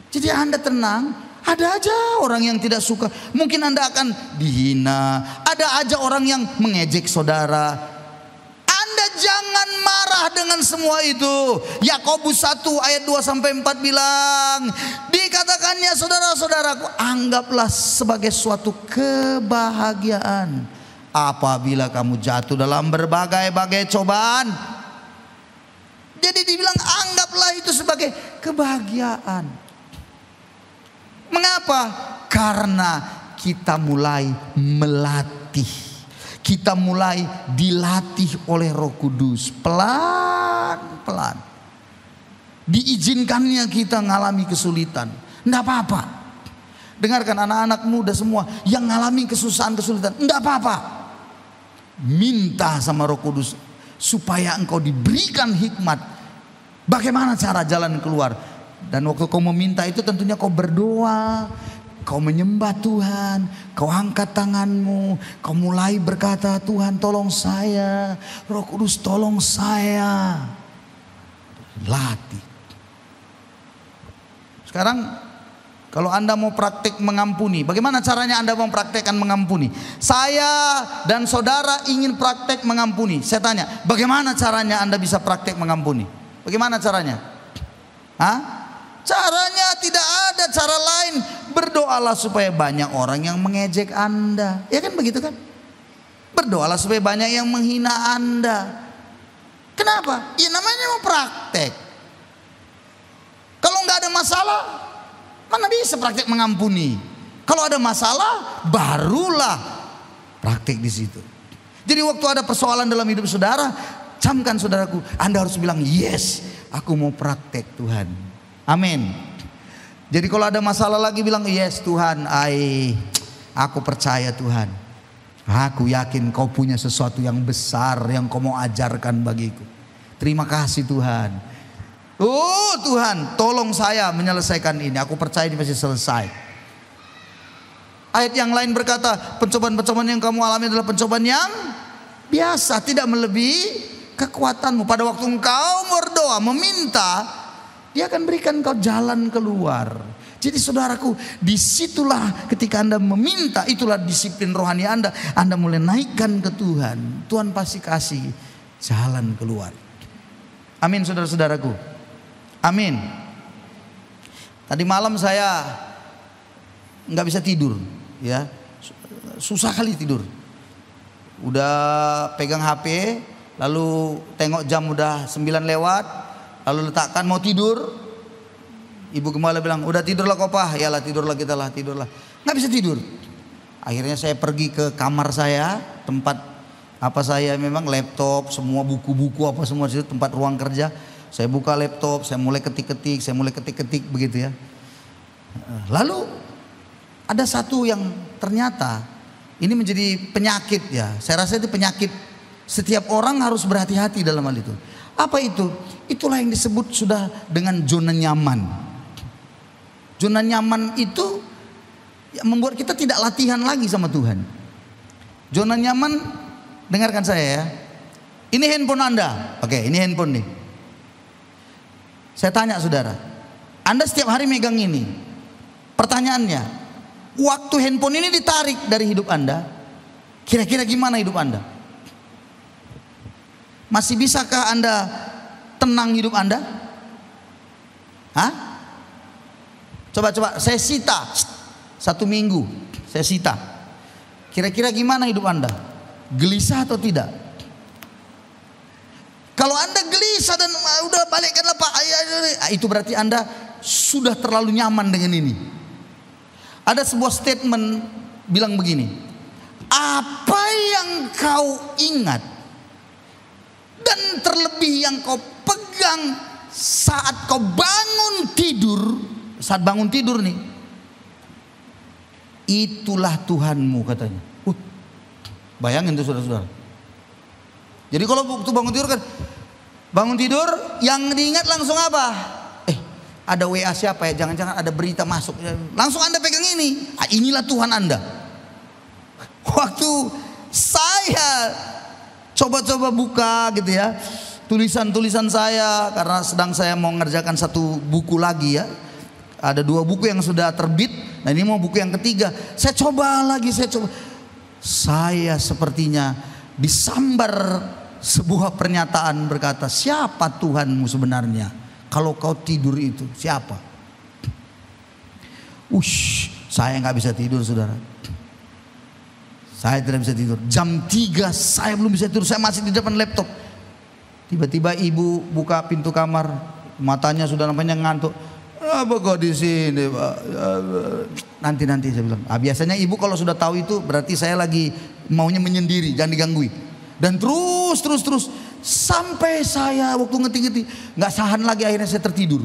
Jadi Anda tenang. Ada aja orang yang tidak suka. Mungkin Anda akan dihina. Ada aja orang yang mengejek saudara. Anda jangan marah dengan semua itu. Yakobus 1 ayat 2-4 bilang, dikatakannya saudara-saudaraku, anggaplah sebagai suatu kebahagiaan apabila kamu jatuh dalam berbagai-bagai cobaan. Jadi dibilang anggaplah itu sebagai kebahagiaan. Mengapa? Karena kita mulai melatih. Kita mulai dilatih oleh Roh Kudus. Pelan-pelan. Diizinkannya kita ngalami kesulitan. Enggak apa-apa. Dengarkan anak-anak muda semua yang ngalami kesusahan, kesulitan. Enggak apa-apa. Minta sama Roh Kudus supaya engkau diberikan hikmat. Bagaimana cara jalan keluar? Dan waktu kau meminta itu tentunya kau berdoa. Kau menyembah Tuhan, kau angkat tanganmu, kau mulai berkata, Tuhan tolong saya, Roh Kudus tolong saya. Latih. Sekarang kalau Anda mau praktik mengampuni, bagaimana caranya Anda mau praktekkan mengampuni? Saya dan saudara ingin praktek mengampuni. Saya tanya, bagaimana caranya Anda bisa praktek mengampuni? Bagaimana caranya? Hah? Caranya tidak ada cara lain. Berdoalah supaya banyak orang yang mengejek Anda. Ya kan begitu kan? Berdoalah supaya banyak yang menghina Anda. Kenapa? Ya namanya mau praktek. Kalau nggak ada masalah, mana bisa praktek mengampuni? Kalau ada masalah, barulah praktek di situ. Jadi waktu ada persoalan dalam hidup saudara, camkan saudaraku, Anda harus bilang yes, aku mau praktek Tuhan. Amin. Jadi kalau ada masalah lagi bilang yes Tuhan, aku percaya Tuhan. Aku yakin kau punya sesuatu yang besar yang kau mau ajarkan bagiku. Terima kasih Tuhan. Oh Tuhan, tolong saya menyelesaikan ini. Aku percaya ini pasti selesai. Ayat yang lain berkata, pencobaan-pencobaan yang kamu alami adalah pencobaan yang biasa, tidak melebihi kekuatanmu. Pada waktu engkau berdoa, meminta, Dia akan berikan kau jalan keluar. Jadi saudaraku, disitulah ketika Anda meminta, itulah disiplin rohani Anda. Anda mulai naikkan ke Tuhan. Tuhan pasti kasih jalan keluar. Amin saudara-saudaraku. Amin. Tadi malam saya nggak bisa tidur, ya, susah kali tidur. Udah pegang HP, lalu tengok jam udah 9 lewat. Lalu letakkan mau tidur, ibu gembala bilang, udah tidurlah kau Pak. Yalah tidurlah kita lah, tidurlah. Nggak bisa tidur. Akhirnya saya pergi ke kamar saya, tempat apa saya memang laptop, semua buku-buku apa semua situ, tempat ruang kerja. Saya buka laptop, saya mulai ketik-ketik begitu ya. Lalu ada satu yang ternyata ini menjadi penyakit ya. Saya rasa itu penyakit. Setiap orang harus berhati-hati dalam hal itu. Apa itu? Itulah yang disebut sudah dengan zona nyaman. Zona nyaman itu membuat kita tidak latihan lagi sama Tuhan. Zona nyaman, dengarkan saya ya. Ini handphone Anda. Oke, ini handphone nih. Saya tanya saudara, Anda setiap hari megang ini. Pertanyaannya, waktu handphone ini ditarik dari hidup Anda, kira-kira gimana hidup Anda? Masih bisakah Anda tenang hidup Anda? Hah? Coba saya sita 1 minggu, saya sita. Kira-kira gimana hidup Anda? Gelisah atau tidak? Kalau Anda gelisah dan udah balikkanlah Pak, itu berarti Anda sudah terlalu nyaman dengan ini. Ada sebuah statement bilang begini, apa yang kau ingat dan terlebih yang kau pegang saat kau bangun tidur, saat bangun tidur nih, itulah Tuhanmu katanya. Bayangin tuh saudara-saudara. Jadi kalau waktu bangun tidur kan, bangun tidur yang diingat langsung apa? Ada WA siapa ya? Jangan-jangan ada berita masuk. Langsung Anda pegang ini. Inilah Tuhan Anda. Waktu saya coba-coba buka gitu ya, tulisan-tulisan saya, karena sedang saya mau mengerjakan satu buku lagi ya. Ada 2 buku yang sudah terbit, nah ini mau buku yang ketiga. Saya coba lagi, saya sepertinya disambar sebuah pernyataan berkata, siapa Tuhanmu sebenarnya? Kalau kau tidur itu siapa? Saya nggak bisa tidur saudara. Saya tidak bisa tidur. Jam 3 saya belum bisa tidur. Saya masih di depan laptop. Tiba-tiba ibu buka pintu kamar, matanya sudah nampaknya ngantuk. Apa kok di sini, Pak? Nanti saya bilang. Biasanya ibu kalau sudah tahu itu berarti saya lagi maunya menyendiri, jangan digangguin. Dan terus sampai saya waktu ngerti-ngerti nggak tahan lagi, akhirnya saya tertidur.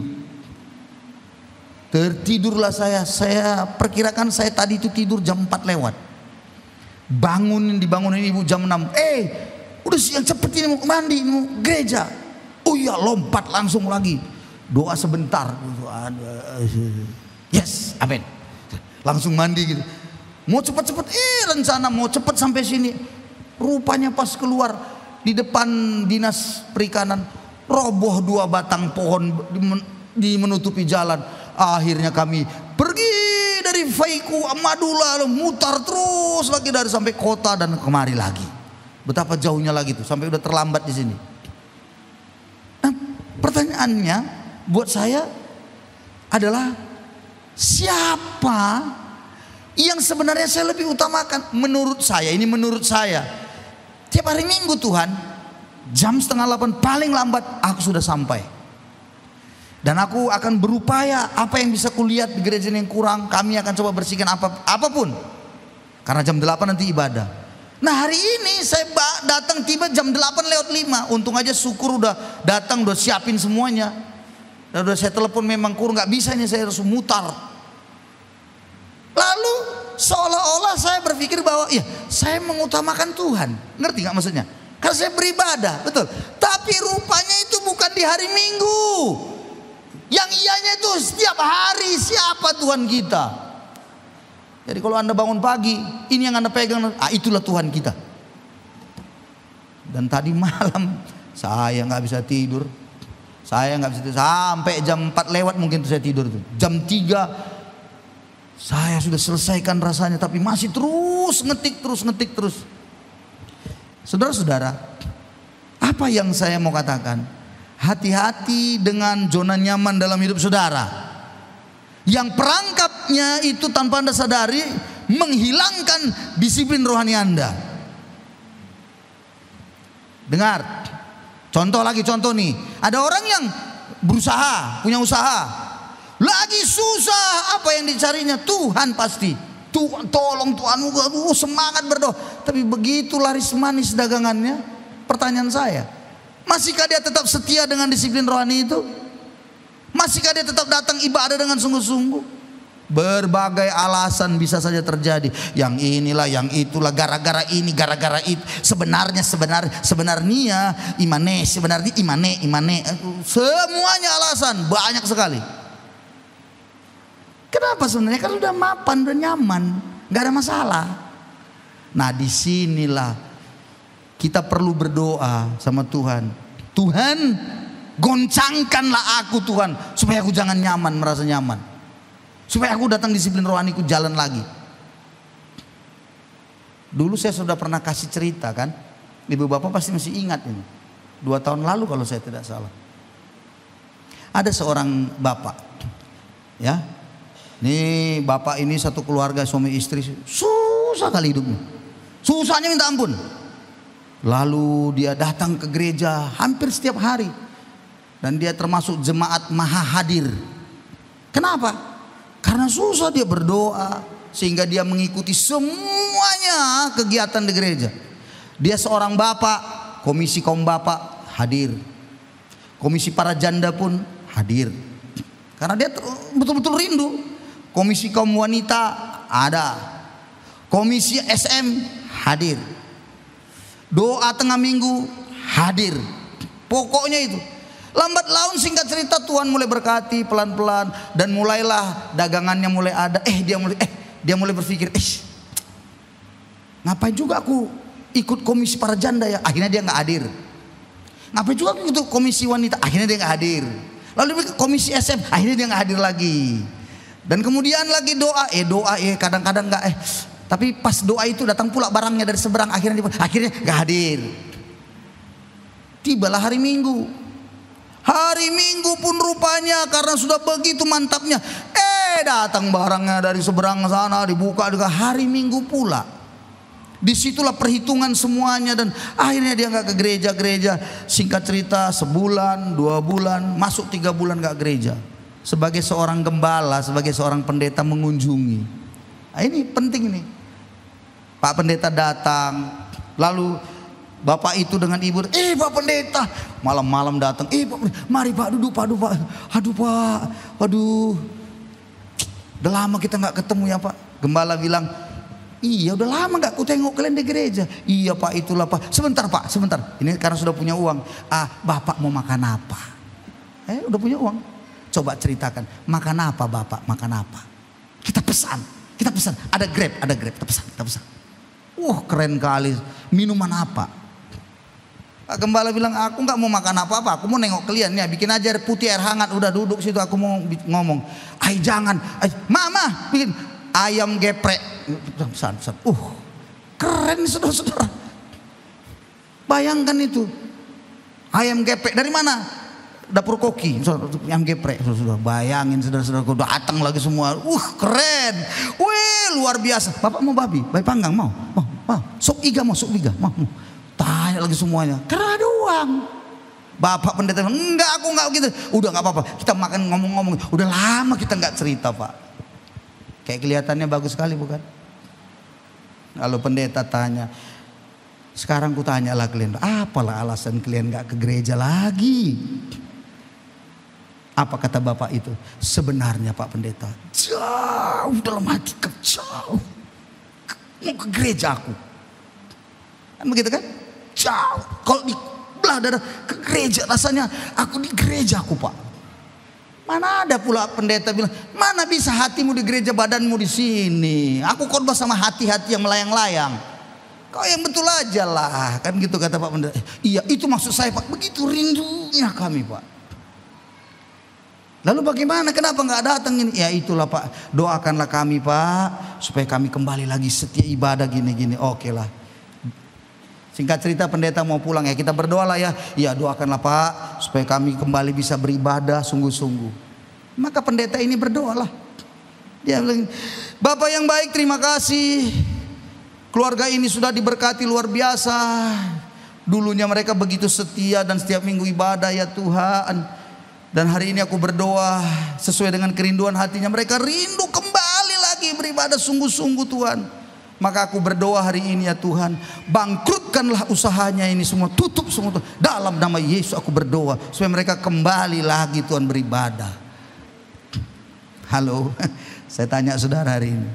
Tertidurlah saya. Saya perkirakan saya tadi itu tidur jam 4 lewat. Dibangunin ibu jam 6. Udah siang, cepet ini mau mandi, mau gereja. Oh iya, lompat langsung lagi. Doa sebentar. Yes, amin. Langsung mandi gitu. Mau cepet-cepet, rencana mau cepet sampai sini. Rupanya pas keluar di depan dinas perikanan, roboh 2 batang pohon di menutupi jalan. Akhirnya kami pergi dari Faiku, Madula, mutar terus lagi dari sampai kota dan kemari lagi. Betapa jauhnya lagi tuh, sampai udah terlambat di sini. Nah, pertanyaannya buat saya adalah siapa yang sebenarnya saya lebih utamakan? Menurut saya, tiap hari Minggu Tuhan, jam 7:30 paling lambat aku sudah sampai. Dan aku akan berupaya apa yang bisa kulihat di gereja yang kurang, kami akan coba bersihkan apapun. Karena jam 8 nanti ibadah. Nah, hari ini saya datang tiba jam 8:05. Untung aja syukur udah datang, udah siapin semuanya. Dan udah saya telepon, memang kurang nggak bisa nih, saya harus mutar. Lalu seolah-olah saya berpikir bahwa ya saya mengutamakan Tuhan. Ngerti nggak maksudnya? Karena saya beribadah, betul. Tapi rupanya itu bukan di hari Minggu. Yang ianya itu setiap hari, siapa Tuhan kita. Jadi kalau Anda bangun pagi, ini yang Anda pegang, itulah Tuhan kita. Dan tadi malam saya nggak bisa tidur. Sampai jam 4 lewat mungkin saya tidur tuh. Jam 3 saya sudah selesaikan rasanya, tapi masih terus ngetik. Saudara-saudara, apa yang saya mau katakan? Hati-hati dengan zona nyaman dalam hidup saudara. Yang perangkapnya itu tanpa Anda sadari menghilangkan disiplin rohani Anda. Dengar, contoh nih. Ada orang yang berusaha, punya usaha, lagi susah, apa yang dicarinya? Tuhan pasti. Tuhan tolong, Tuhan, semangat berdoa. Tapi begitu laris manis dagangannya, pertanyaan saya, masihkah dia tetap setia dengan disiplin rohani itu? Masihkah dia tetap datang ibadah dengan sungguh-sungguh? Berbagai alasan bisa saja terjadi. Yang inilah, yang itulah, gara-gara ini, gara-gara itu. Sebenarnya imane. Semuanya alasan, banyak sekali. Kenapa sebenarnya? Kan udah mapan, udah nyaman, nggak ada masalah. Nah, disinilah kita perlu berdoa sama Tuhan. Tuhan, goncangkanlah aku Tuhan, supaya aku jangan merasa nyaman, supaya aku datang disiplin rohaniku jalan lagi. Dulu saya sudah pernah kasih cerita kan, ibu bapak pasti masih ingat ini. 2 tahun lalu kalau saya tidak salah, ada seorang bapak, ya, ini bapak ini satu keluarga suami istri, susah kali hidupnya, susahnya minta ampun. Lalu dia datang ke gereja hampir setiap hari. Dan dia termasuk jemaat maha hadir. Kenapa? Karena susah dia berdoa, sehingga dia mengikuti semuanya kegiatan di gereja. Dia seorang bapak, komisi kaum bapak hadir. Komisi para janda pun hadir. Karena dia betul-betul rindu. Komisi kaum wanita ada. Komisi SM hadir. Doa tengah minggu hadir. Pokoknya itu. Lambat laun singkat cerita Tuhan mulai berkati pelan-pelan, dan mulailah dagangannya mulai ada. Dia mulai berpikir, ngapain juga aku ikut komisi para janda ya? Akhirnya dia nggak hadir. Ngapain juga aku ikut komisi wanita? Akhirnya dia nggak hadir. Lalu dia ke komisi SM, akhirnya dia nggak hadir lagi. Dan kemudian lagi doa kadang-kadang nggak tapi pas doa itu datang pula barangnya dari seberang, akhirnya nggak hadir. Tibalah hari Minggu. Hari Minggu pun rupanya karena sudah begitu mantapnya, datang barangnya dari seberang sana, dibuka juga hari Minggu pula. Disitulah perhitungan semuanya, dan akhirnya dia nggak ke gereja. Singkat cerita, sebulan, 2 bulan, masuk 3 bulan nggak gereja. Sebagai seorang gembala, sebagai seorang pendeta mengunjungi. Nah, ini penting ini. Pak pendeta datang, lalu bapak itu dengan ibu, Pak pendeta, malam-malam datang, Pak, mari Pak duduk Pak, aduh Pak, waduh, udah lama kita nggak ketemu ya Pak. Gembala bilang, iya udah lama gak aku tengok kalian di gereja. Iya Pak, itulah Pak. Sebentar Pak, sebentar. Ini karena sudah punya uang. Bapak mau makan apa? Udah punya uang. Coba ceritakan, makan apa Bapak, makan apa? Kita pesan. Ada Grab, kita pesan. Keren kali. Minuman apa? Pak Gembala bilang, aku gak mau makan apa-apa, aku mau nengok kalian ya. Bikin aja air putih, air hangat, udah duduk situ, aku mau ngomong. Jangan. Mama, bikin ayam geprek. Keren saudara-saudara. Bayangkan itu. Ayam geprek dari mana? Dapur koki. Ayam geprek. Saudara, bayangin saudara-saudara, datang lagi semua. Keren. Luar biasa. Bapak mau babi panggang mau. Sop iga mau. Tanya lagi semuanya. Karena ada uang. Bapak pendeta bilang, enggak, aku enggak gitu. Udah enggak apa-apa. Kita makan ngomong-ngomong. Udah lama kita enggak cerita Pak. Kayak kelihatannya bagus sekali bukan? Kalau pendeta tanya, sekarang ku tanyalah kalian, apalah alasan kalian gak ke gereja lagi? Apa kata bapak itu? Sebenarnya Pak Pendeta, jauh dalam hati, jauh mau ke gereja aku. Kan begitu kan? Jauh. Kalau di belah dada ke gereja, rasanya aku di gereja aku Pak. Mana ada pula pendeta bilang, mana bisa hatimu di gereja, badanmu di sini. Aku khotbah sama hati-hati yang melayang-layang. Kau yang betul aja lah, kan gitu kata Pak Pendeta. Iya, itu maksud saya Pak. Begitu rindunya kami Pak. Lalu bagaimana? Kenapa nggak datang ini? Ya itulah Pak. Doakanlah kami Pak, supaya kami kembali lagi setia ibadah gini-gini. Oke lah. Singkat cerita pendeta mau pulang ya, kita berdoalah ya. Ya doakanlah Pak, supaya kami kembali bisa beribadah sungguh-sungguh. Maka pendeta ini berdoalah. Dia bilang, Bapak yang baik, terima kasih. Keluarga ini sudah diberkati luar biasa. Dulunya mereka begitu setia dan setiap minggu ibadah ya Tuhan. Dan hari ini aku berdoa sesuai dengan kerinduan hatinya. Mereka rindu kembali lagi beribadah sungguh-sungguh Tuhan. Maka aku berdoa hari ini ya Tuhan, bangkrutkanlah usahanya ini semua, tutup semua Tuhan. Dalam nama Yesus aku berdoa supaya mereka kembali lagi Tuhan beribadah. Halo, saya tanya saudara hari ini.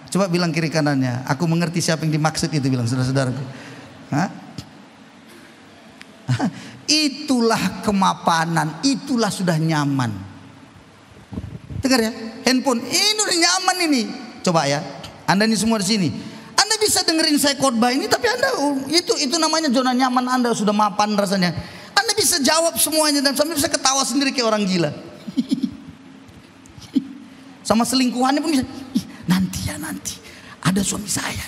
Coba bilang kiri kanannya, aku mengerti siapa yang dimaksud itu, bilang saudara-saudaraku. Itulah kemapanan, itulah sudah nyaman. Dengar ya, handphone ini udah nyaman ini. Coba ya, Anda ini semua di sini, Anda bisa dengerin saya khotbah ini, tapi Anda itu namanya zona nyaman. Anda sudah mapan rasanya. Anda bisa jawab semuanya dan sampai bisa ketawa sendiri kayak orang gila. Sama selingkuhannya pun bisa. Nanti ada suami saya.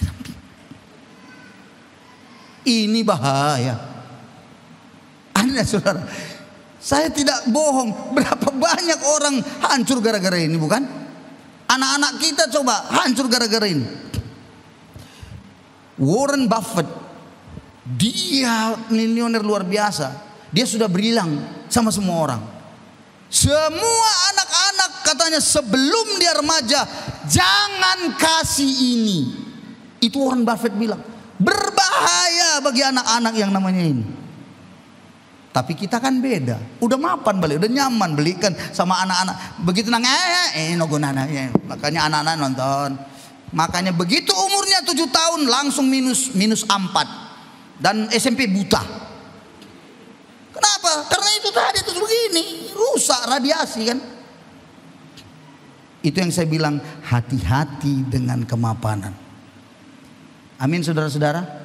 Ini bahaya. Anda saudara, saya tidak bohong, berapa banyak orang hancur gara-gara ini, bukan? Anak-anak kita coba hancur gara-gara ini. Warren Buffett, dia milioner luar biasa. Dia sudah bilang sama semua orang, semua anak-anak katanya sebelum dia remaja, jangan kasih ini. Itu Warren Buffett bilang, berbahaya bagi anak-anak yang namanya ini. Tapi kita kan beda, udah mapan balik, udah nyaman belikan sama anak-anak. Begitu makanya anak-anak nonton. Makanya begitu umurnya 7 tahun langsung minus 4 dan SMP buta. Kenapa? Karena itu tadi itu begini, rusak radiasi kan. Itu yang saya bilang, hati-hati dengan kemapanan. Amin saudara-saudara.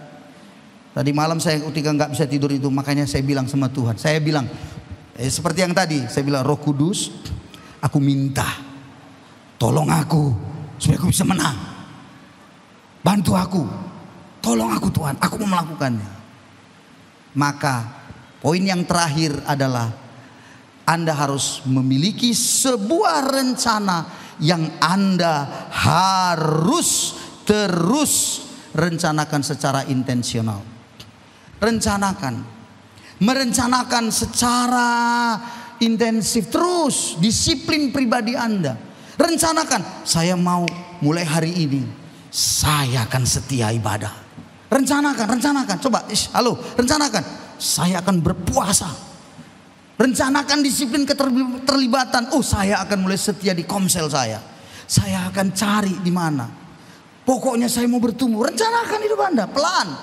Tadi malam saya ketika nggak bisa tidur itu, makanya saya bilang sama Tuhan, saya bilang seperti yang tadi saya bilang, Roh Kudus, aku minta tolong aku supaya aku bisa menang, bantu aku, tolong aku Tuhan, aku mau melakukannya. Maka poin yang terakhir adalah Anda harus memiliki sebuah rencana yang Anda harus terus rencanakan secara intensional. Rencanakan. Merencanakan secara intensif terus. Disiplin pribadi Anda. Rencanakan, saya mau mulai hari ini saya akan setia ibadah. Rencanakan. Coba, halo, rencanakan. Saya akan berpuasa. Rencanakan disiplin keterlibatan. Oh, saya akan mulai setia di komsel saya. Saya akan cari di mana. Pokoknya saya mau bertumbuh. Rencanakan hidup Anda pelan.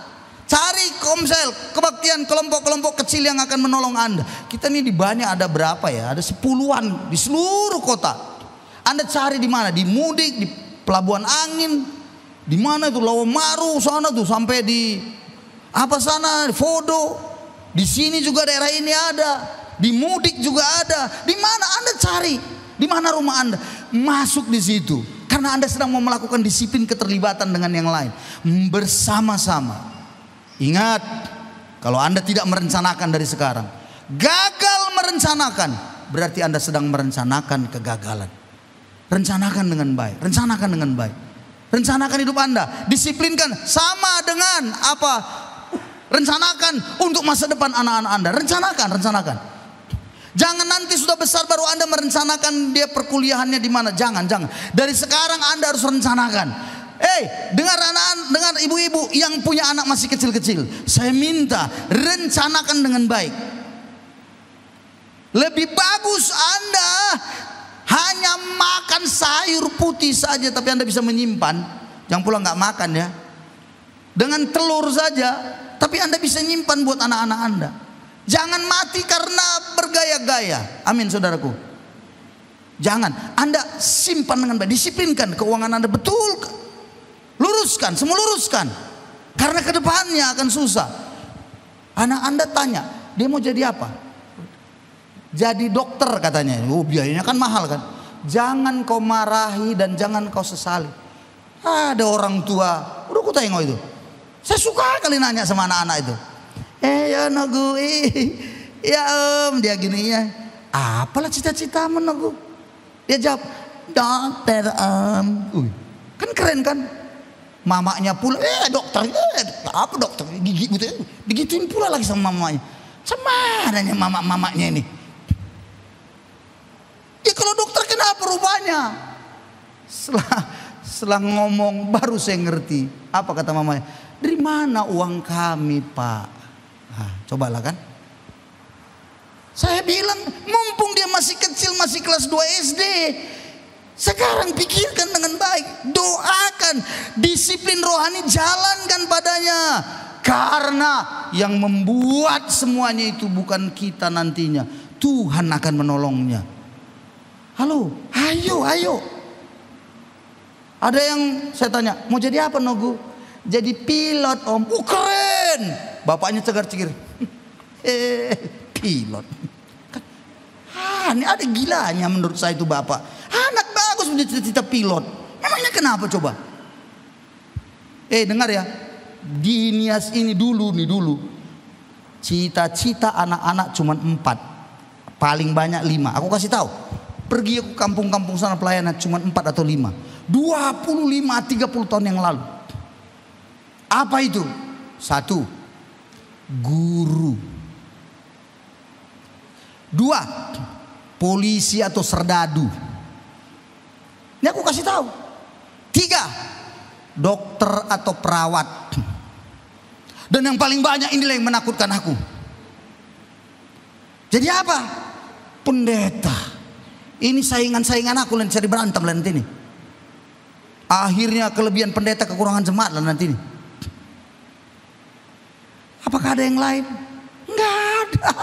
Cari komsel, kebaktian, kelompok-kelompok kecil yang akan menolong Anda. Kita ini di banyak ada berapa ya? Ada 10-an di seluruh kota. Anda cari di mana? Di Mudik, di Pelabuhan Angin, di mana itu Lawamaru sana tuh sampai di apa sana, di Fodo. Di sini juga daerah ini ada. Di Mudik juga ada. Di mana Anda cari? Di mana rumah Anda? Masuk di situ. Karena Anda sedang mau melakukan disiplin keterlibatan dengan yang lain. Bersama-sama. Ingat, kalau Anda tidak merencanakan dari sekarang, gagal merencanakan, berarti Anda sedang merencanakan kegagalan. Rencanakan dengan baik. Rencanakan dengan baik. Rencanakan hidup Anda. Disiplinkan sama dengan apa? Rencanakan untuk masa depan anak-anak Anda. Rencanakan. Jangan nanti sudah besar baru Anda merencanakan dia perkuliahannya di mana. Jangan. Dari sekarang Anda harus rencanakan. Dengar ibu-ibu yang punya anak masih kecil-kecil. Saya minta rencanakan dengan baik. Lebih bagus Anda hanya makan sayur putih saja, tapi Anda bisa menyimpan. Jangan pula nggak makan ya. Dengan telur saja, tapi Anda bisa nyimpan buat anak-anak Anda. Jangan mati karena bergaya-gaya. Amin saudaraku. Jangan. Anda simpan dengan baik. Disiplinkan keuangan Anda betul. Luruskan. Semua luruskan. Karena kedepannya akan susah. Anak Anda tanya, dia mau jadi apa? Jadi dokter katanya. Oh, biayanya kan mahal kan. Jangan kau marahi dan jangan kau sesali. Ada orang tua. Udah aku tengok itu. Saya suka kali nanya sama anak-anak itu. Ya Nagu, ya dia gini ya. Apalah cita-citamu Nagu? Dia jawab, dokter Kan keren kan? Mamanya pula, dokter, apa dokter? Gigi gitu, digituin pula lagi sama mamanya. Semananya mamanya ini. Ya kalau dokter kenapa rupanya? Setelah ngomong baru saya ngerti. Apa kata mamanya? Dari mana uang kami Pak? Cobalah kan. Saya bilang mumpung dia masih kecil, masih kelas 2 SD. Sekarang pikirkan dengan baik. Doakan, disiplin rohani jalankan padanya. Karena yang membuat semuanya itu bukan kita nantinya. Tuhan akan menolongnya. Halo, ayo. Ada yang saya tanya, mau jadi apa Nogu? Jadi pilot Om. Keren. Bapaknya cegar-cegir. Pilot. Ini ada gilanya menurut saya itu bapak. Anak bagus punya cita-cita pilot. Memangnya kenapa coba? Dengar ya. Di Nias ini dulu. Cita-cita anak-anak cuma 4. Paling banyak 5. Aku kasih tahu. Pergi aku kampung-kampung sana pelayanan cuma 4 atau 5. 25-30 tahun yang lalu. Apa itu? 1. Guru. 2. Polisi atau serdadu. Ini aku kasih tahu. 3. Dokter atau perawat. Dan yang paling banyak inilah yang menakutkan aku. Jadi apa? Pendeta. Ini saingan-saingan aku yang cari berantem lah nanti nih. Akhirnya kelebihan pendeta, kekurangan jemaat lah nanti nih. Apakah ada yang lain? Enggak ada.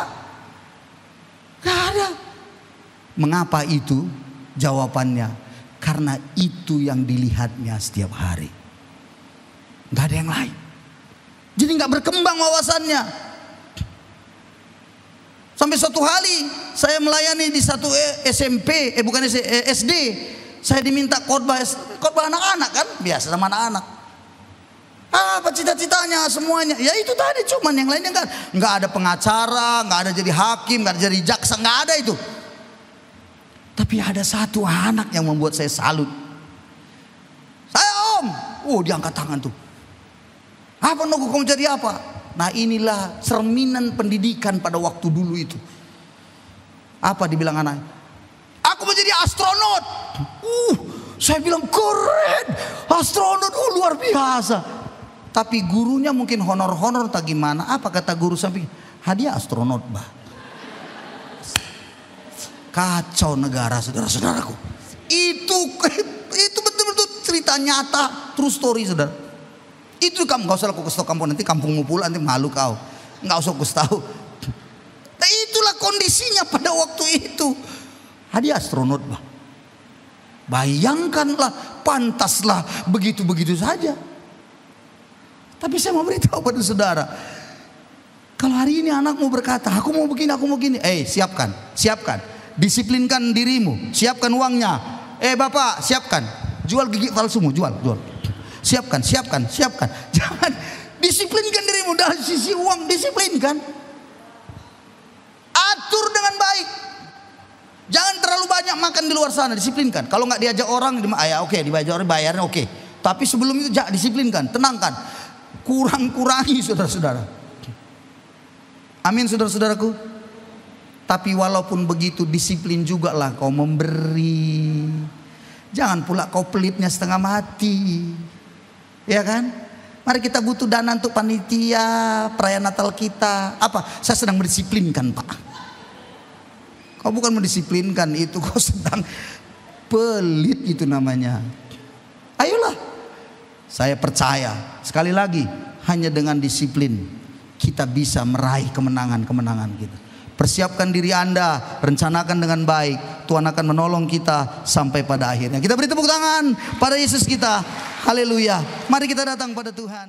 Mengapa itu? Jawabannya karena itu yang dilihatnya setiap hari. Enggak ada yang lain. Jadi enggak berkembang wawasannya. Sampai suatu hari saya melayani di satu SMP, bukan SD. Saya diminta khotbah anak-anak kan, biasa sama anak-anak. Apa cita-citanya semuanya? Ya itu tadi, cuman yang lainnya nggak ada pengacara, nggak ada jadi hakim, nggak ada jadi jaksa, nggak ada itu. Tapi ada satu anak yang membuat saya salut. Saya Om, dia angkat tangan tuh. Apa Nogo, kamu jadi apa? Nah inilah cerminan pendidikan pada waktu dulu itu. Apa dibilang anak? Aku mau jadi astronot. Saya bilang keren, astronot, luar biasa. Tapi gurunya mungkin honor-honor tak gimana. Apa kata guru sampai? Hadiah astronot, bah. Kacau negara, saudara-saudaraku. Itu betul-betul cerita nyata, true story, saudara. Itu kamu gak usah aku kasih tahu kamu, nanti kampungmu pula nanti malu kau. Nggak usah aku kasih tahu. Nah, itulah kondisinya pada waktu itu. Hadiah astronot, bah. Bayangkanlah, pantaslah begitu-begitu saja. Tapi saya mau beritahu pada saudara, kalau hari ini anakmu berkata, aku mau begini, aku mau begini, siapkan, disiplinkan dirimu, siapkan uangnya. Bapak, siapkan, jual gigi palsumu, jual. Siapkan. Jangan, disiplinkan dirimu dari sisi uang, disiplinkan. Atur dengan baik. Jangan terlalu banyak makan di luar sana, disiplinkan. Kalau nggak diajak orang, oke, diajak orang bayarnya oke. Tapi sebelum itu jangan disiplinkan, tenangkan. Kurangi saudara-saudara. Amin saudara-saudaraku. Tapi walaupun begitu, disiplin juga lah kau memberi. Jangan pula kau pelitnya setengah mati. Ya kan? Mari kita butuh dana untuk panitia perayaan Natal kita. Apa? Saya sedang mendisiplinkan, Pak. Kau bukan mendisiplinkan itu, kau sedang pelit itu namanya. Ayolah. Saya percaya, sekali lagi, hanya dengan disiplin kita bisa meraih kemenangan-kemenangan kita. Persiapkan diri Anda, rencanakan dengan baik. Tuhan akan menolong kita sampai pada akhirnya. Kita beri tepuk tangan pada Yesus kita. Haleluya. Mari kita datang pada Tuhan.